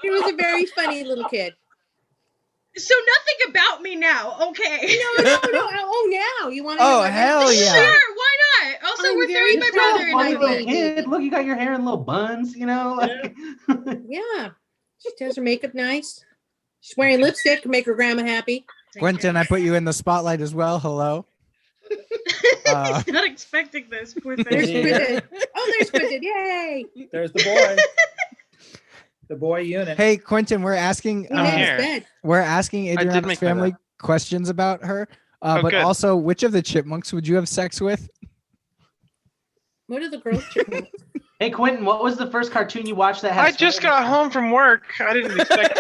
She was a very funny little kid. So nothing about me now, okay? No. Oh, now you want to? Oh, hell yeah. Sure, why not? Also, I'm we're very throwing my proud brother of Funny into little it. kid. Look, you got your hair in little buns. You know, like. Yeah, she does her makeup nice. She's wearing lipstick to make her grandma happy. Quentin, I put you in the spotlight as well. Hello. He's not expecting this. Poor There's thing. Quentin. Oh, there's Quentin. Yay! There's the boy. The boy unit. Hey, Quentin, we're asking He made his here. bed. Adrianna's make my family questions about her. Oh, But good. also, which of the chipmunks would you have sex with? What are the girls? chipmunks? Hey, Quentin, what was the first cartoon you watched that had? I just got home from work. I didn't expect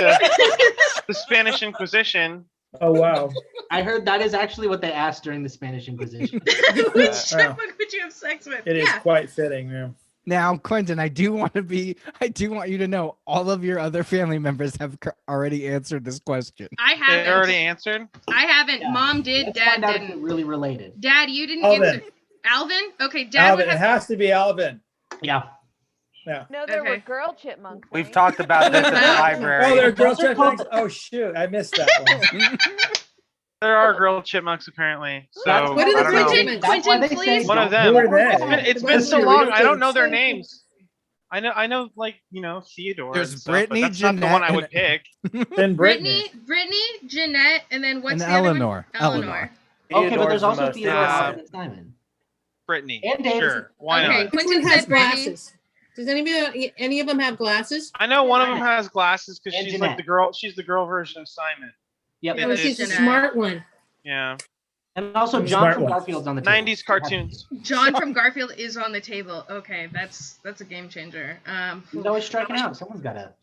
the Spanish Inquisition. Oh wow. I heard that is actually what they asked during the Spanish Inquisition. Which chipmunk would you have sex with? It is Yeah. quite fitting, yeah. Now, Quentin, I do want you to know all of your other family members have already answered this question. I They haven't. already answered. I haven't. Yeah. Mom did. Let's Dad find out if didn't. it really related. Dad, you didn't Alvin. answer. Alvin? Okay, Dad Alvin. would It have. has to be Alvin. Yeah. Yeah. No, there were Okay. girl chipmunks. We've right? talked about this at the library. Oh, there are girls Those are called- chipmunks. Oh shoot, I missed that one. There are girl chipmunks apparently. So That's What are the I don't girl know. chipmunks? That's why Quentin, they say please. One of don't- them. Who are they? It's The been ones so that long. are I don't know their kids. names. I know, like Theodore. There's and stuff, Brittany, but that's not the Jeanette, one I would and- pick. Then Brittany. Brittany, Jeanette, and then what's And the other one? Eleanor. Eleanor. Okay, but Theodore's there's the also most Theodore, innocent. Alvin, and Simon. Brittany. And Davis. Sure. Why Okay. not? Quentin Quentin has said Brittany. glasses. Does any of them have glasses? I know one of them has glasses because And she's Jeanette. like the girl. She's the girl version of Simon. Yep. Yeah, Oh, she's a Jeanette. smart one. Yeah. And also John Smart from one. Garfield's on the table. 90s cartoons. John from Garfield is on the table. Okay, that's a game changer. He's always striking out. Someone's got to.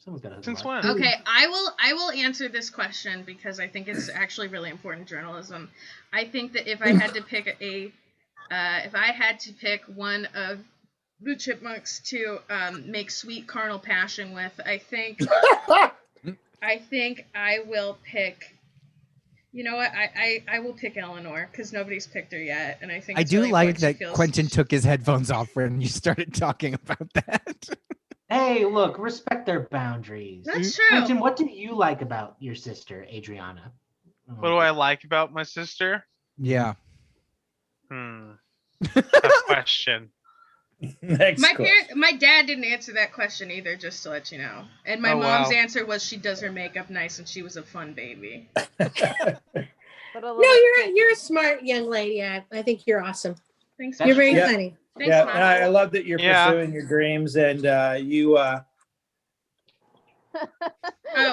Since when? Okay, I will answer this question because I think it's actually really important journalism. I think that if I had to pick one of the chipmunks to make sweet carnal passion with, I think I will pick. You know what? I will pick Eleanor because nobody's picked her yet, and I think I it's do really like important that she feels- Quentin took his headphones off when you started talking about that. Hey, look, respect their boundaries. That's true. Quentin, what do you like about your sister, Adrianna? What do I like about my sister? Yeah. Tough question. Next question. My dad didn't answer that question either, just to let you know. And my Oh, mom's wow. answer was she does her makeup nice and she was a fun baby. But a No, little you're a smart young lady. I think you're awesome. Thanks. That's You're very Yeah. funny. Thanks, Yeah, Mom. and I love that you're Yeah. pursuing your dreams and you Oh,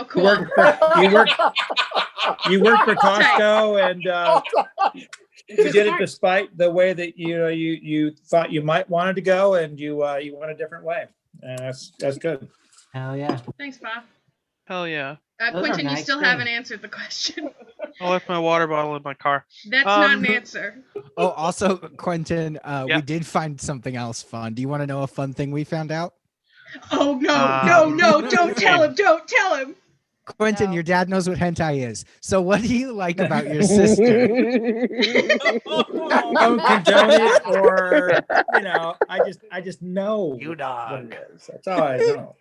cool. work for Costco and you did it despite the way that you thought you might wanted to go, and you went a different way, and that's good. Hell yeah. Thanks, Bob. Hell yeah. Those are Quentin, you nice still things. haven't answered the question. I left my water bottle in my car. That's not Um, an answer. Oh, also, Quentin, we Yeah. did find something else fun. Do you want to know a fun thing we found out? Oh no, don't tell him, don't tell him. Quentin, No. your dad knows what hentai is. So what do you like about your sister? Don't condone it, or I just know You what dog. it is. That's all I know.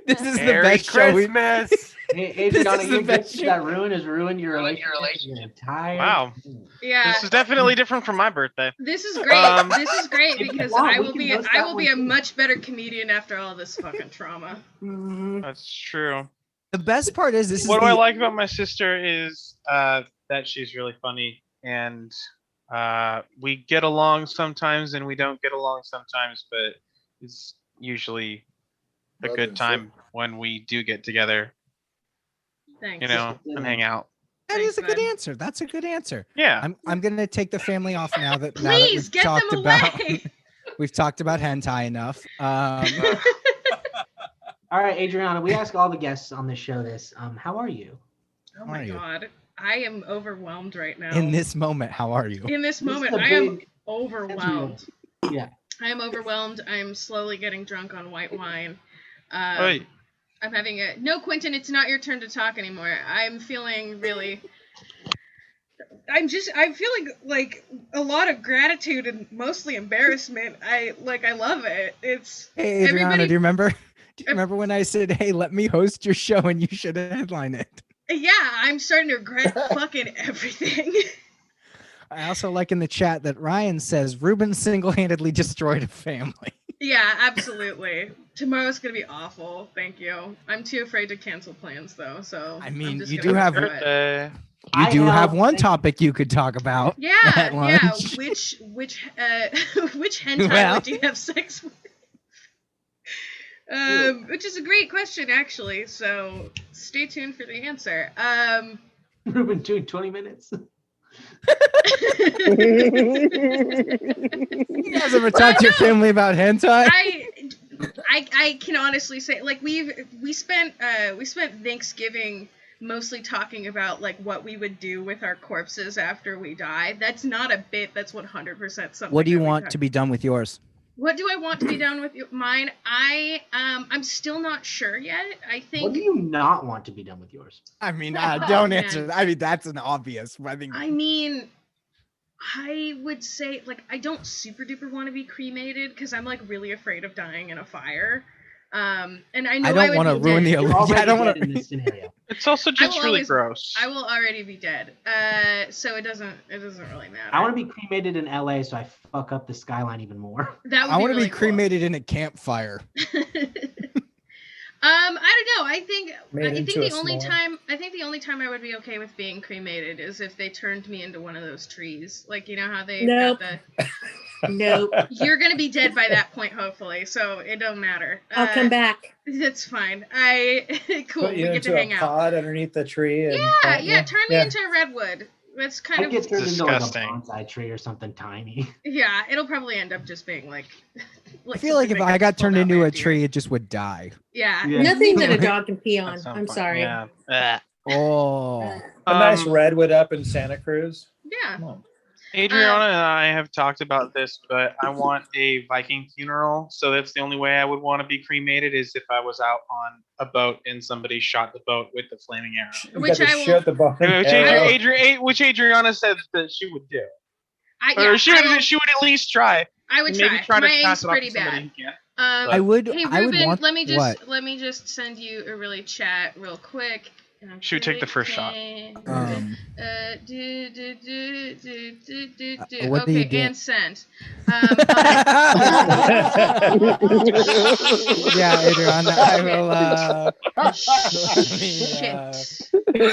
This is the Merry best show we Christmas. Hey, Adrianna, is the your best gift that has ruined your relationship your entire. Wow. Yeah. This is definitely different from my birthday. This is great. This is great if you because want, I we will can be roast I that will one be a too. much better comedian after all this fucking trauma. Mhm. That's true. The best part is this What is do I the- like about my sister is that she's really funny, and we get along sometimes and we don't get along sometimes, but it's usually a Brother good and time when we do get together, Thanks. you know, and hang out. That is a Thanks, good bud. answer. That's a good answer. Yeah. I'm gonna take the family off now that Please we've get talked them about away. we've talked about hentai enough. All right, Adrianna, we ask all the guests on this show this. How are you? Oh How my are you? god. I am overwhelmed right now. In this moment, how are you? In this moment, is a I am big- overwhelmed. Yeah. I am overwhelmed. I am slowly getting drunk on white wine. Oi. I'm having a no, Quentin. It's not your turn to talk anymore. I'm feeling really. I'm feeling like a lot of gratitude and mostly embarrassment. I love it. It's Hey, Adriana, do you remember? Do you remember when I said, "Hey, let me host your show and you should headline it"? Yeah, I'm starting to regret fucking everything. I also like in the chat that Ryan says Ruben single-handedly destroyed a family. Yeah, absolutely. Tomorrow's gonna be awful. Thank you. I'm too afraid to cancel plans though. So I mean, I'm just you gonna do have go through it. you do have one topic you could talk about. Yeah, at yeah. lunch. Which hentai Well. would you have sex with? Which is a great question, actually. So stay tuned for the answer. Ruben doing 20 minutes. You guys ever talk to your family about hentai? I can honestly say, like, we spent Thanksgiving mostly talking about like what we would do with our corpses after we die. That's not a bit. That's 100% something. What do you that we want talk- to be done with yours? What do I want to be done with mine? I'm still not sure yet. I think. What do you not want to be done with yours? I mean, Oh, don't man. answer. I mean, that's an obvious. I think. I mean, I would say, like, I don't super duper want to be cremated because I'm like really afraid of dying in a fire. And I know I don't want to ruin the illusion. I don't want in this scenario. It's also just really gross. I will already be dead. So it doesn't really matter. I want to be cremated in LA so I fuck up the skyline even more. That would I be want to really be cremated in a campfire. I don't know. I think into the a only s'more. time I would be okay with being cremated is if they turned me into one of those trees. Like, you know how they Nope. got Nope. You're gonna be dead by that point, hopefully, so it don't matter. I'll come back. That's fine. Cool. Put We you get into to a hang out. pod underneath the tree. And Yeah. Turn me into a redwood. That's kind I of get turned into like a disgusting. bonsai tree or something tiny. Yeah. It'll probably end up just being like. I feel like if I got turned into a tree, it just would die. Yeah. Nothing that a dog can pee on. At some I'm point, sorry. Yeah. Oh. a nice redwood up in Santa Cruz. Yeah. Come on. Adriana and I have talked about this, but I want a Viking funeral. So that's the only way I would want to be cremated is if I was out on a boat and somebody shot the boat with the flaming arrow. You Which got to I will- shoot the bottom Which Adriana said that she would do. Yeah, Or she would at least try. I would Maybe try. to My pass aim's it off pretty to somebody bad. who can't. I would. Hey I would Ruben, want. let me what? just send you a really chat real quick. Should take the first shot. What do you Okay, do? and send. Yeah, Adriana, I will. Do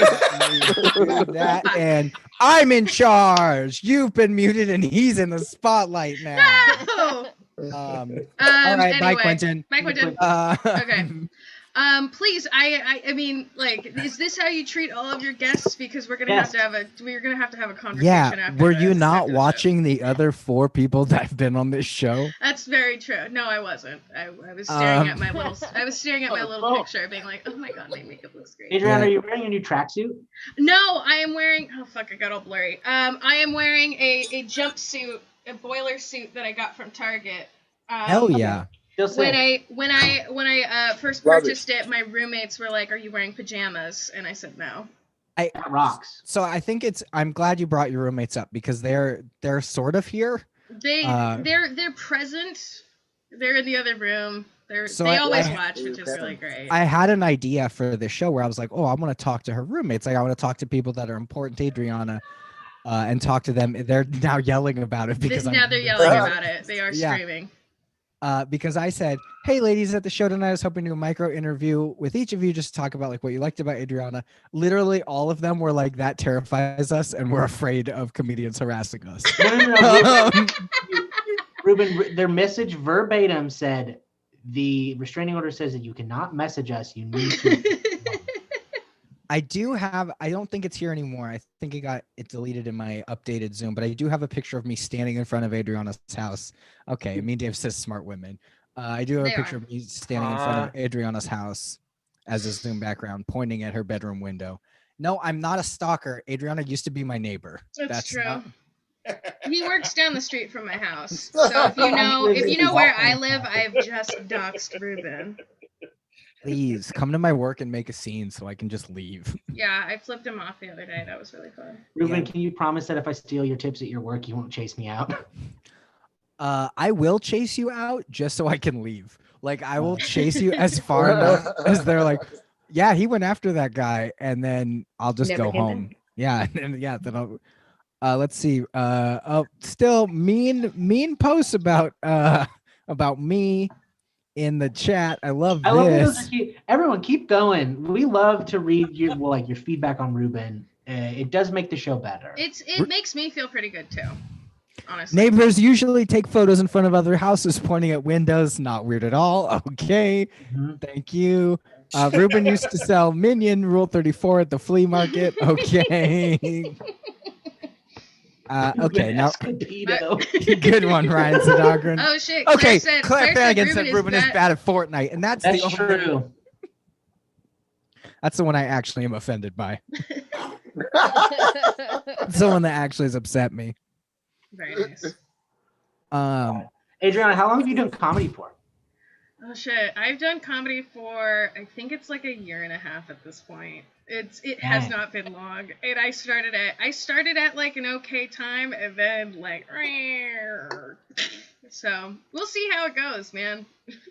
that, and I'm in charge. You've been muted, and he's in the spotlight now. No! All right, bye, Anyway. Quentin. Bye, Quentin. Okay. Please, I mean, like, is this how you treat all of your guests? Because we're gonna Yes. have to have a conversation Yeah, after were this, you not after the show. watching the other 4 people that have been on this show? That's very true. No, I wasn't. I was staring at my little picture, being like, "Oh my god, my makeup looks great." Adriana, Yeah. are you wearing a new tracksuit? No, I am wearing. Oh fuck, I got all blurry. I am wearing a jumpsuit, a boiler suit that I got from Target. Hell yeah. When I first Love it. purchased it, my roommates were like, "Are you wearing pajamas?" And I said no. That rocks. So I think I'm glad you brought your roommates up because they're sort of here. They're present. They're in the other room. So they I- always I- watch, which is really great. I had an idea for this show where I was like, oh, I want to talk to her roommates. Like I want to talk to people that are important to Adriana and talk to them. They're now yelling about it because Now they're yelling about it. They are Yeah. screaming. Because I said, hey, ladies, at the show tonight, I was hoping to do a micro interview with each of you just to talk about like what you liked about Adriana. Literally, all of them were like, that terrifies us, and we're afraid of comedians harassing us. No. Ruben, their message verbatim said, the restraining order says that you cannot message us. You need to. I don't think it's here anymore. I think it deleted in my updated Zoom, but I do have a picture of me standing in front of Adriana's house. Okay, me and Dave says smart women. I do have a picture of me standing in front of Adriana's house as a Zoom background, pointing at her bedroom window. No, I'm not a stalker. Adrianna used to be my neighbor. That's true. not- He works down the street from my house. So if you know where I live, I've just doxed Ruben. Please come to my work and make a scene so I can just leave. Yeah, I flipped him off the other day. That was really fun. Ruben, can you promise that if I steal your tips at your work, you won't chase me out? I will chase you out just so I can leave. Like I will chase you as far enough as they're like, yeah, he went after that guy, and then I'll just Never go came home. Yeah, and yeah, then I'll let's see. Still mean posts about me in the chat. I love I love this. those are cute. Everyone, keep going. We love to read your your feedback on Ruben. It does make the show better. It makes me feel pretty good too. Honestly. Neighbors usually take photos in front of other houses pointing at windows. Not weird at all. Okay. Thank you. Ruben used to sell Minion Rule 34 at the flea market. Okay. Okay, now good one, Ryan Sudhakaran. Oh shit. Okay, Claire Flanagan said Ruben is bad at Fortnite, and that's the true. That's the one I actually am offended by. It's the one that actually has upset me. Very nice. Adrianna, how long have you done comedy for? Oh shit. I've done comedy for I think it's like a year and a half at this point. It has not been long. And I started at like an okay time and then like so we'll see how it goes, man.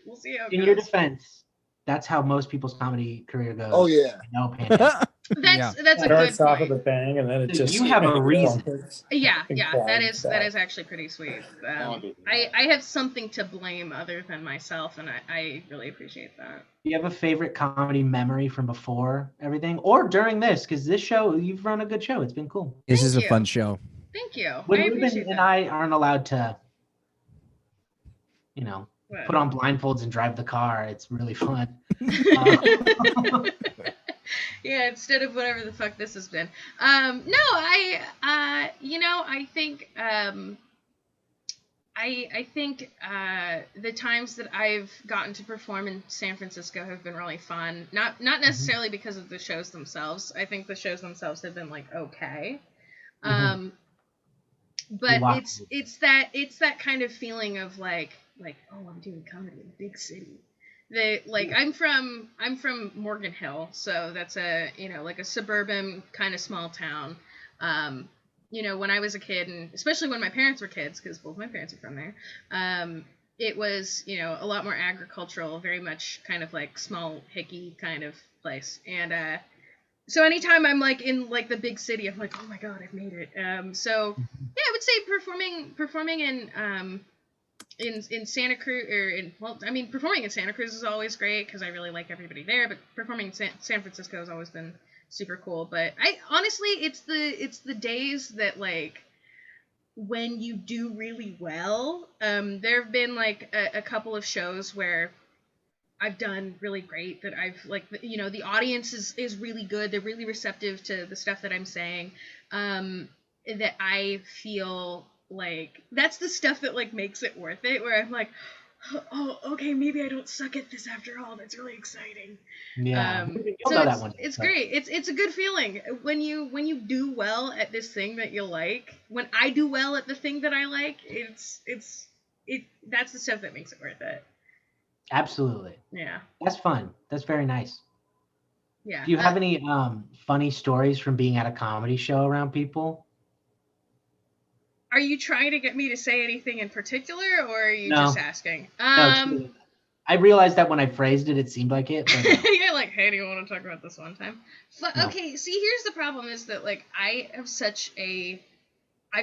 We'll see how it goes. In your defense, that's how most people's comedy career goes. Oh yeah. No pandemic. That's a good Starts off point. with a bang, and then it just You have a reason. Yeah, and that climbs is actually pretty sweet. I have something to blame other than myself, and I really appreciate that. Do you have a favorite comedy memory from before everything or during this? Because this show, you've run a good show. It's been cool. This is a fun show. Thank you. When I Ruben appreciate and that. I aren't allowed to, What? put on blindfolds and drive the car, it's really fun. Yeah, instead of whatever the fuck this has been. No, I think I think the times that I've gotten to perform in San Francisco have been really fun. Not necessarily because of the shows themselves. I think the shows themselves have been like okay. But it's that kind of feeling of like oh, I'm doing comedy in a big city. I'm from Morgan Hill, so that's a like a suburban kind of small town. When I was a kid, and especially when my parents were kids, because both my parents are from there, it was a lot more agricultural, very much kind of like small hicky kind of place. And so anytime I'm like in like the big city, I'm like, oh my god, I've made it. So yeah, I would say performing in Santa Cruz, performing in Santa Cruz is always great because I really like everybody there, but performing in San Francisco has always been super cool. But I honestly, it's the days that like when you do really well. There have been like a couple of shows where I've done really great, that I've like the audience is really good, they're really receptive to the stuff that I'm saying, that I feel like that's the stuff that like makes it worth it, where I'm like, oh, okay, maybe I don't suck at this after all. That's really exciting. Yeah. It's great. It's a good feeling when you do well at this thing that you like. When I do well at the thing that I like, that's the stuff that makes it worth it. Absolutely. Yeah. That's fun. That's very nice. Yeah. Do you have any funny stories from being at a comedy show around people? Are you trying to get me to say anything in particular, or are you No. just asking? No, I realized that when I phrased it, it seemed like it. But You're like, hey, do you want to talk about this one time? No. Okay, see, here's the problem is that, like, I've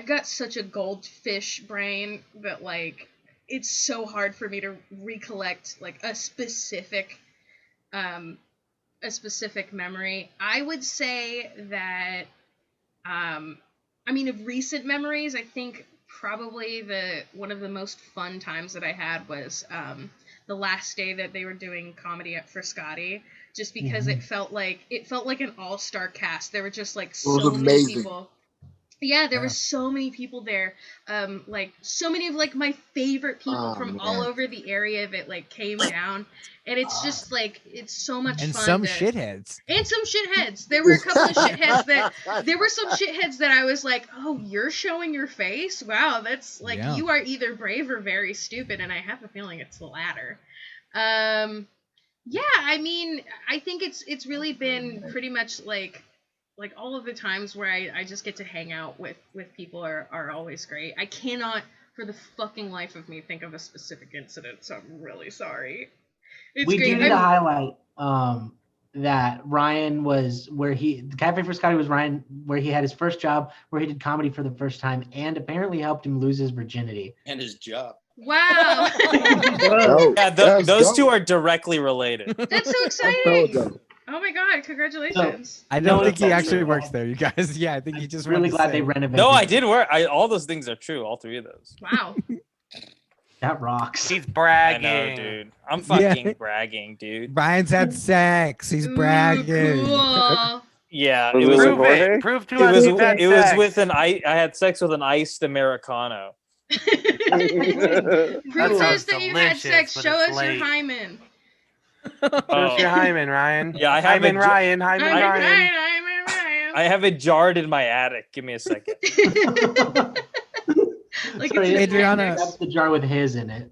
got such a goldfish brain that, like, it's so hard for me to recollect, like, a specific memory. I would say that, of recent memories, I think probably one of the most fun times that I had was the last day that they were doing comedy at Frascati, just because it felt like an all-star cast. There were just like so many people. Yeah, there were so many people there. Like so many of like my favorite people from all over the area that like came down, and it's just like it's so much And fun. some shitheads. And some shitheads. There were a couple of shitheads that I was like, oh, you're showing your face? Wow, that's like you are either brave or very stupid, and I have a feeling it's the latter. Yeah, I mean, I think it's really been pretty much like all of the times where I just get to hang out with people are always great. I cannot for the fucking life of me think of a specific incident, so I'm really sorry. It's we great. do need to highlight that Ryan was where the Cafe for Scotty was Ryan where he had his first job, where he did comedy for the first time, and apparently helped him lose his virginity. And his job. Wow. Yeah, those two are directly related. That's so exciting. Oh my god, congratulations. I don't think he actually works there, you guys. Yeah, I think he just really wanted to glad say. they renovated. No, I did work. All those things are true. All three of those. Wow. That rocks. He's bragging. I know, dude. I'm fucking bragging, dude. Ryan's had sex. He's bragging. Cool. Yeah, Was it was. it with Jorge? Prove to us you've had It was sex. with I had sex with an iced Americano. Proof says that you had delicious, sex. but Show it's us late. your hymen. Where's your hymen, Ryan? Yeah, I have hymen, it- Ryan. Hymen, Ryan. I have it jarred in my attic. Give me a second. Like Sorry, it's Adrianna. That's the jar with his in it.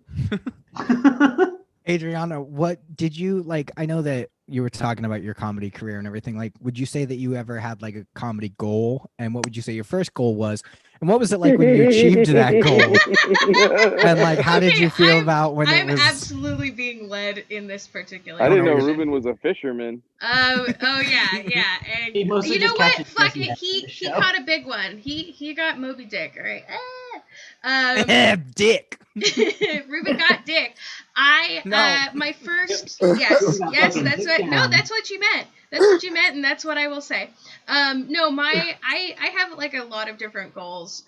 Adrianna, what did you like? I know that you were talking about your comedy career and everything. Like, would you say that you ever had like a comedy goal? And what would you say your first goal was? And what was it like when you achieved that goal? And like, how did you feel about when I'm it was? absolutely being led in this particular. I didn't know direction. Ruben was a fisherman. Oh yeah. And He mostly you know just what? catches Fuck pussy it. at He the show. caught a big one. He got Moby Dick. All right. Dick. Ruben got dick. No. My first yes, that's what that's what you meant. That's what you meant, and that's what I will say. No, I have like a lot of different goals.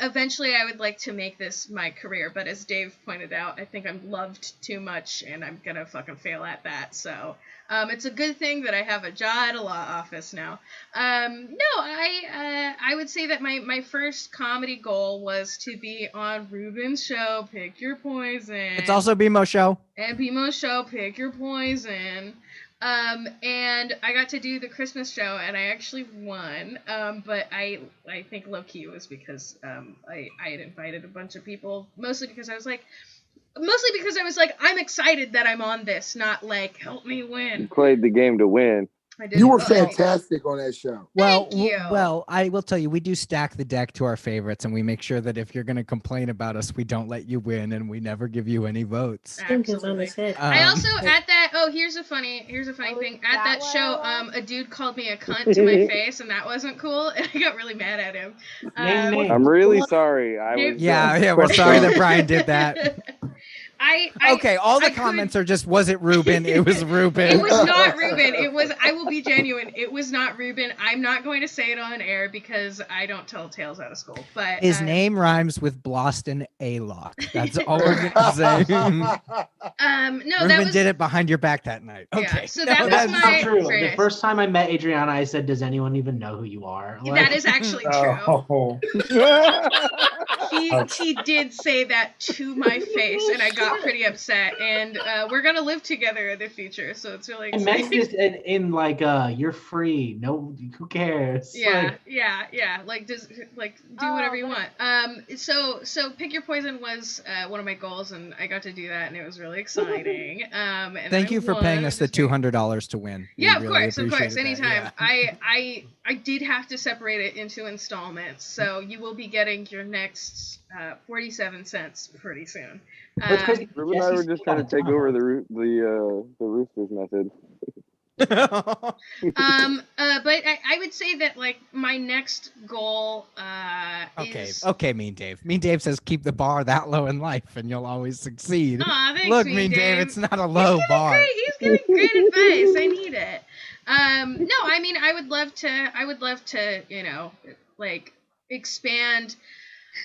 Eventually I would like to make this my career, but as Dave pointed out, I think I'm loved too much and I'm gonna fucking fail at that. So it's a good thing that I have a job at a law office now. No, I would say that my first comedy goal was to be on Ruben's show, Pick Your Poison. It's also BMO show. And BMO's show, Pick Your Poison. And I got to do the Christmas show, and I actually won. But I think low key it was because I had invited a bunch of people, mostly because I was like, I'm excited that I'm on this, not like help me win. Played the game to win. I did. You were fantastic on that show. Well, Thank you. well, I will tell you, we do stack the deck to our favorites, and we make sure that if you're going to complain about us, we don't let you win, and we never give you any votes. Absolutely. I also at that. Oh, here's a funny thing. At that show, a dude called me a cunt to my face, and that wasn't cool, and I got really mad at him. I'm really sorry. I was. Yeah, we're sorry that Brian did that. Okay, all the I comments are just, was it Ruben? It was Ruben. It was not Ruben. It was. I will be genuine. It was not Ruben. I'm not going to say it on air because I don't tell tales out of school. But His name rhymes with Bloston A-Lock. That's all we're gonna say. No, Ruben that was. did it behind your back that night. Yeah, Okay. so that was That's my. not true. very The nice. first time I met Adrianna, I said, "Does anyone even know who you are?" That is actually true. Oh. He did say that to my face, and I got pretty upset. And we're gonna live together in the future, so it's really I meant exciting. this in like, you're free. No, who cares? Yeah, Like, yeah. Like, do whatever you want. So Pick Your Poison was one of my goals, and I got to do that, and it was really exciting. And Thank I you for won. paying us the $200 to win. We Yeah, of really course, appreciated that, anytime. yeah. I did have to separate it into installments, so you will be getting your next 47 cents pretty soon. Ruben and I were just trying to take over the Roosters method. But I would say that like my next goal is Okay, Mean Dave. Mean Dave says keep the bar that low in life and you'll always succeed. Aw, thanks, Look, Mean Mean Dave, Dave. it's not a low bar. He's giving great advice. I need it. No, I mean I would love to, you know, like expand.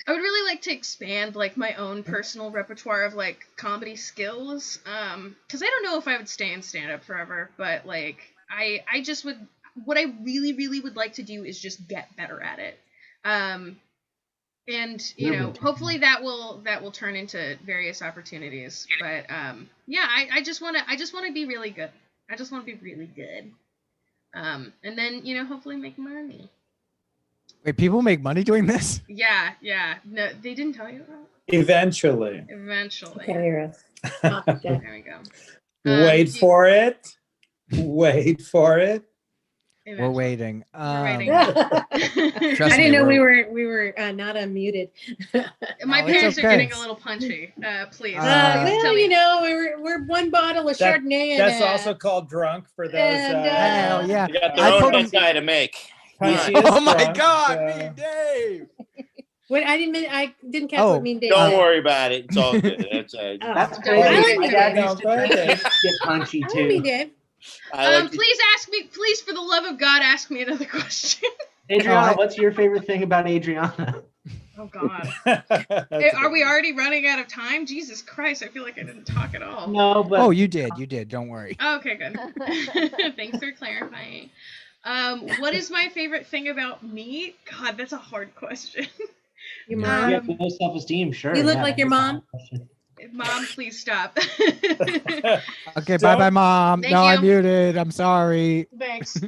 I would really like to expand like my own personal repertoire of like comedy skills. Because I don't know if I would stay in stand-up forever, but like I just would. what I really, really would like to do is just get better at it. And you know, hopefully that will turn into various opportunities. But yeah, I just want to be really good. I just want to be really good. And then, you know, hopefully make money. Wait, people make money doing this? Yeah. No, they didn't tell you that. Eventually. There we go. Wait for it. Wait for it. We're waiting. waiting. I Trust me, didn't know we're- we were not unmuted. My No, it's parents are okay. getting a little punchy. Please. Well, tell me. you know, we're one bottle of Chardonnay. And, That's also called drunk for those. Hell yeah. You got I their told own him- guy to make. Punchy Oh is my drunk, God, me and Dave. What I didn't catch Oh, what mean Dave Don't said. worry about it. It's all good. That's I crazy. like My Dave. dad No, used to go ahead, drink Dave. and get punchy I like me, too. Dave. I like to- Please, for the love of God, ask me another question. Adriana, what's your favorite thing about Adriana? Oh God. That's Are we already running out of time? Jesus Christ, I feel like I didn't talk at all. No, but Oh, you did. Don't worry. Okay, good. Thanks for clarifying. What is my favorite thing about me? God, that's a hard question. Your you mom. have no self-esteem, sure. You look yeah, like your that's a mom. hard question. Mom, please stop. Okay, bye, Mom. Thank No, you. I'm muted. I'm sorry. Thanks.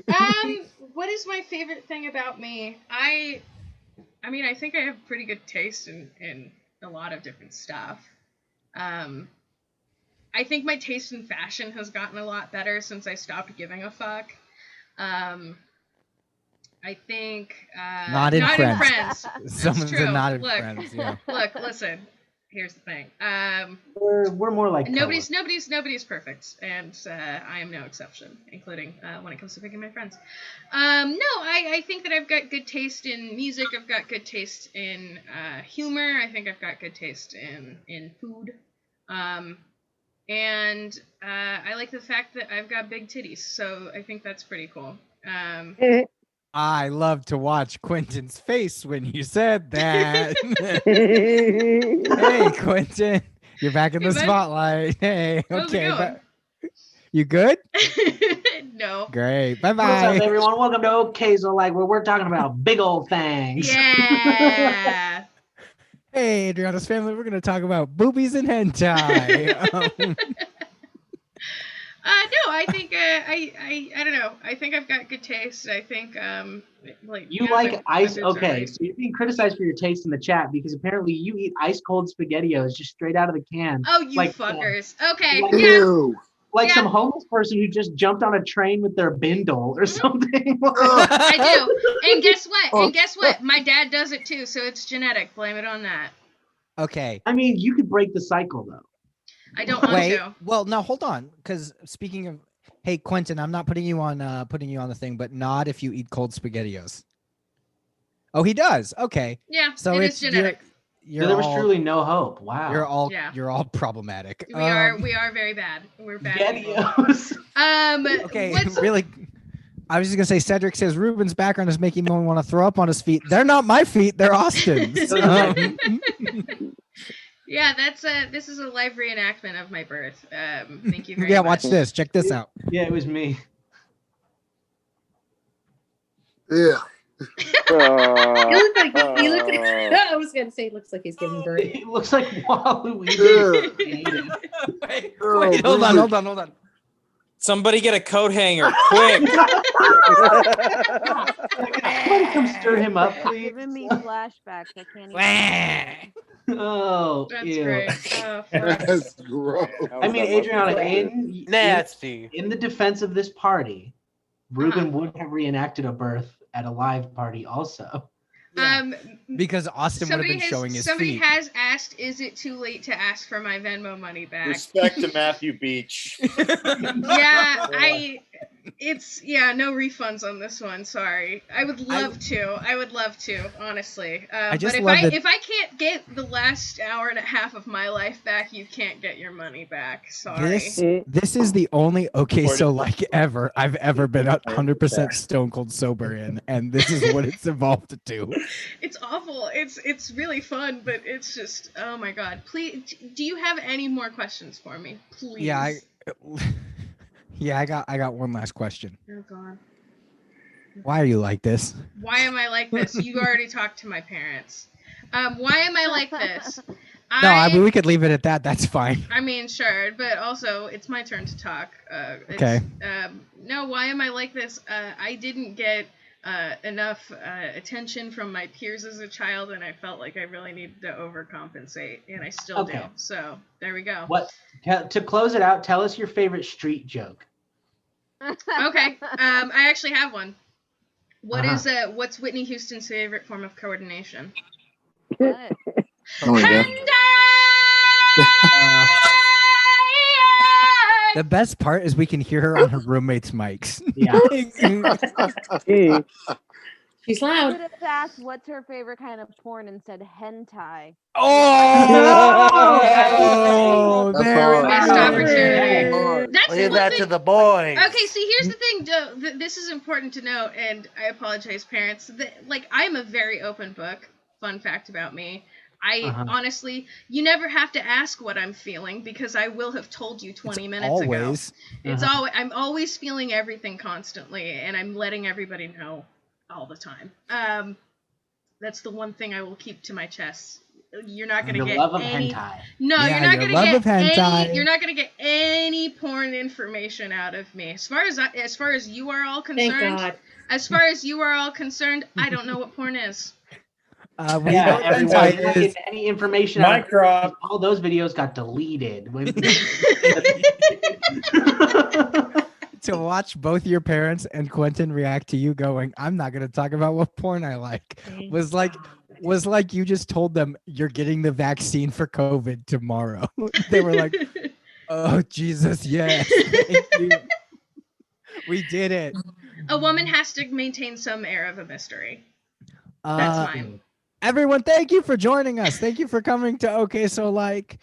What is my favorite thing about me? I mean, I think I have pretty good taste in a lot of different stuff. I think my taste in fashion has gotten a lot better since I stopped giving a fuck. I think Not in Friends. Friends. Someone That's said true. not in Look, Friends, yeah. Look, listen. Here's the thing. We're more like Nobody's perfect, and I am no exception, including when it comes to picking my friends. No, I think that I've got good taste in music. I've got good taste in humor. I think I've got good taste in food. And I like the fact that I've got big titties, so I think that's pretty cool. I love to watch Quentin's face when you said that. Hey, Quentin, you're back in the bud. spotlight. Hey, How's it okay. going? You good? No. Great. Bye What's up, bye. everyone? Welcome to OK So Like, where we're talking about big old things. Yeah. Hey, Adriana's family, we're going to talk about boobies and hentai. No, I think I don't know. I think I've got good taste. I think like You yeah, like my ice? boobs are Okay, right. so you're being criticized for your taste in the chat because apparently you eat ice cold SpaghettiOs just straight out of the can. Oh, you like, fuckers. Okay. like- Yeah. Ew. Like Yeah. some homeless person who just jumped on a train with their bindle or something. I do. And guess what? And guess what? My dad does it too, so it's genetic. Blame it on that. Okay. I mean, you could break the cycle though. I don't want Wait. to. Well, no, hold on. Because speaking of, hey, Quentin, I'm not putting you on the thing, but not if you eat cold SpaghettiOs. Oh, he does. Okay. Yeah, So it it's is genetic. You're So there was all, truly no hope. Wow. You're all problematic. We are very bad. We're bad people. SpaghettiOs. Okay, what's- really. I was just gonna say, Cedric says Ruben's background is making me want to throw up on his feet. They're not my feet; they're Austin's. Yeah, that's this is a live reenactment of my birth. Thank you very Yeah, much. watch this. Check this out. Yeah, it was me. Yeah. He looked like I was gonna say it looks like he's giving birth. It looks like Waluigi. Wait, hold on. Somebody get a coat hanger, quick. Somebody come stir him up, please. Giving me flashbacks. I can't even. Oh, That's ew. great. Oh, fuck. That's gross. I mean, Adriana, Nasty. in the defense of this party, Ruben would have reenacted a birth at a live party also. Because Austin would have been showing his somebody feet. has asked, is it too late to ask for my Venmo money back? Respect to Matthew Beach. Yeah, no refunds on this one. Sorry. I would love to, honestly. I just but love that- if I can't get the last hour and a half of my life back, you can't get your money back. Sorry. This is the only okay so like ever I've ever been 100% stone cold sober in, and this is what it's evolved to. It's awful. It's really fun, but it's just, oh my god. Please, do you have any more questions for me? Please. Yeah, I got one last question. Oh god. Why are you like this? Why am I like this? You already talked to my parents. Why am I like this? No, I mean we could leave it at that. That's fine. I mean, sure, but also it's my turn to talk. Okay. No, why am I like this? I didn't get enough attention from my peers as a child, and I felt like I really needed to overcompensate, and I still do. So there we go. To close it out, tell us your favorite street joke. Okay. I actually have one. What's Whitney Houston's favorite form of coordination? The best part is we can hear her on her roommate's mics. Yeah. She's loud. Should have asked what's her favorite kind of porn and said hentai. Oh, there we Missed go. opportunity. That's Leave one that thing. to the boys. Okay, see, here's the thing. This is important to note, and I apologize, parents. I'm a very open book. Fun fact about me. Honestly, you never have to ask what I'm feeling because I will have told you 20 minutes ago. It's always. I'm always feeling everything constantly, and I'm letting everybody know all the time. That's the one thing I will keep to my chest. You're not gonna get love of any. hentai. No, Yeah, you're not your gonna love get of hentai. any. You're not gonna get any porn information out of me. As far as you are all Thank concerned, God. as far as you are all concerned, I don't know what porn is. We know everyone, hentai is. any information Mic drop. all those videos got deleted. To watch both your parents and Quentin react to you going, I'm not going to talk about what porn I like, was like you just told them you're getting the vaccine for COVID tomorrow. They were like, oh, Jesus, yes. Thank you. We did it. A woman has to maintain some air of a mystery. That's fine. Everyone, thank you for joining us. Thank you for coming to Okay So Like.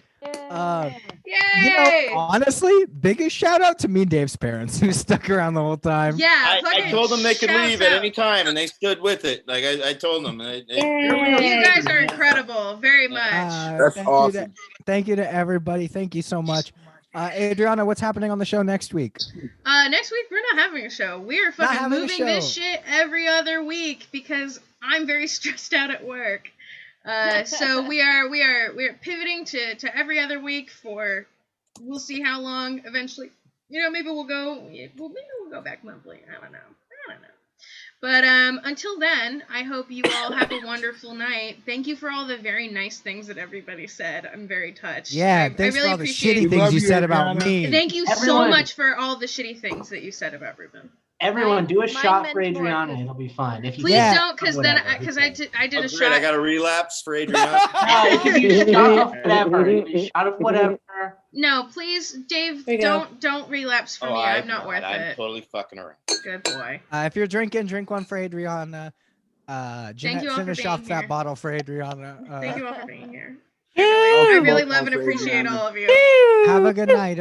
Yay! Honestly, biggest shout out to me and Dave's parents who stuck around the whole time. Yeah, I told them they could leave shouts at out. any time, and they stood with it. Like I told them. You guys are incredible, very much. That's thank awesome. Thank you to everybody. Thank you so much. Adrianna, what's happening on the show next week? Next week we're not having a show. We are fucking having a moving this show. shit every other week because I'm very stressed out at work. So we are pivoting to every other week for we'll see how long eventually. Maybe we'll go back monthly. I don't know. But until then, I hope you all have a wonderful night. Thank you for all the very nice things that everybody said. I'm very touched. Yeah, I thanks really for all the appreciate shitty it. things you said about me. Thank you so Everyone. much for all the shitty things that you said about Ruben. Everyone, do a My shot for mentor. Adrianna. It'll be fun. If you Please Yeah. don't, because then I did a shot. I got a relapse for Adrianna. No, it could be a shot of whatever. It could be a shot of whatever. No, please, Dave, There you go. don't relapse for me. I'm not worth I'm it. totally fucking around. Good boy. If you're drinking, drink one for Adrianna. Jeanette, you all for finish being off that here. bottle for Adrianna. Thank you all for being here. I really love and appreciate all of you. Have a good night.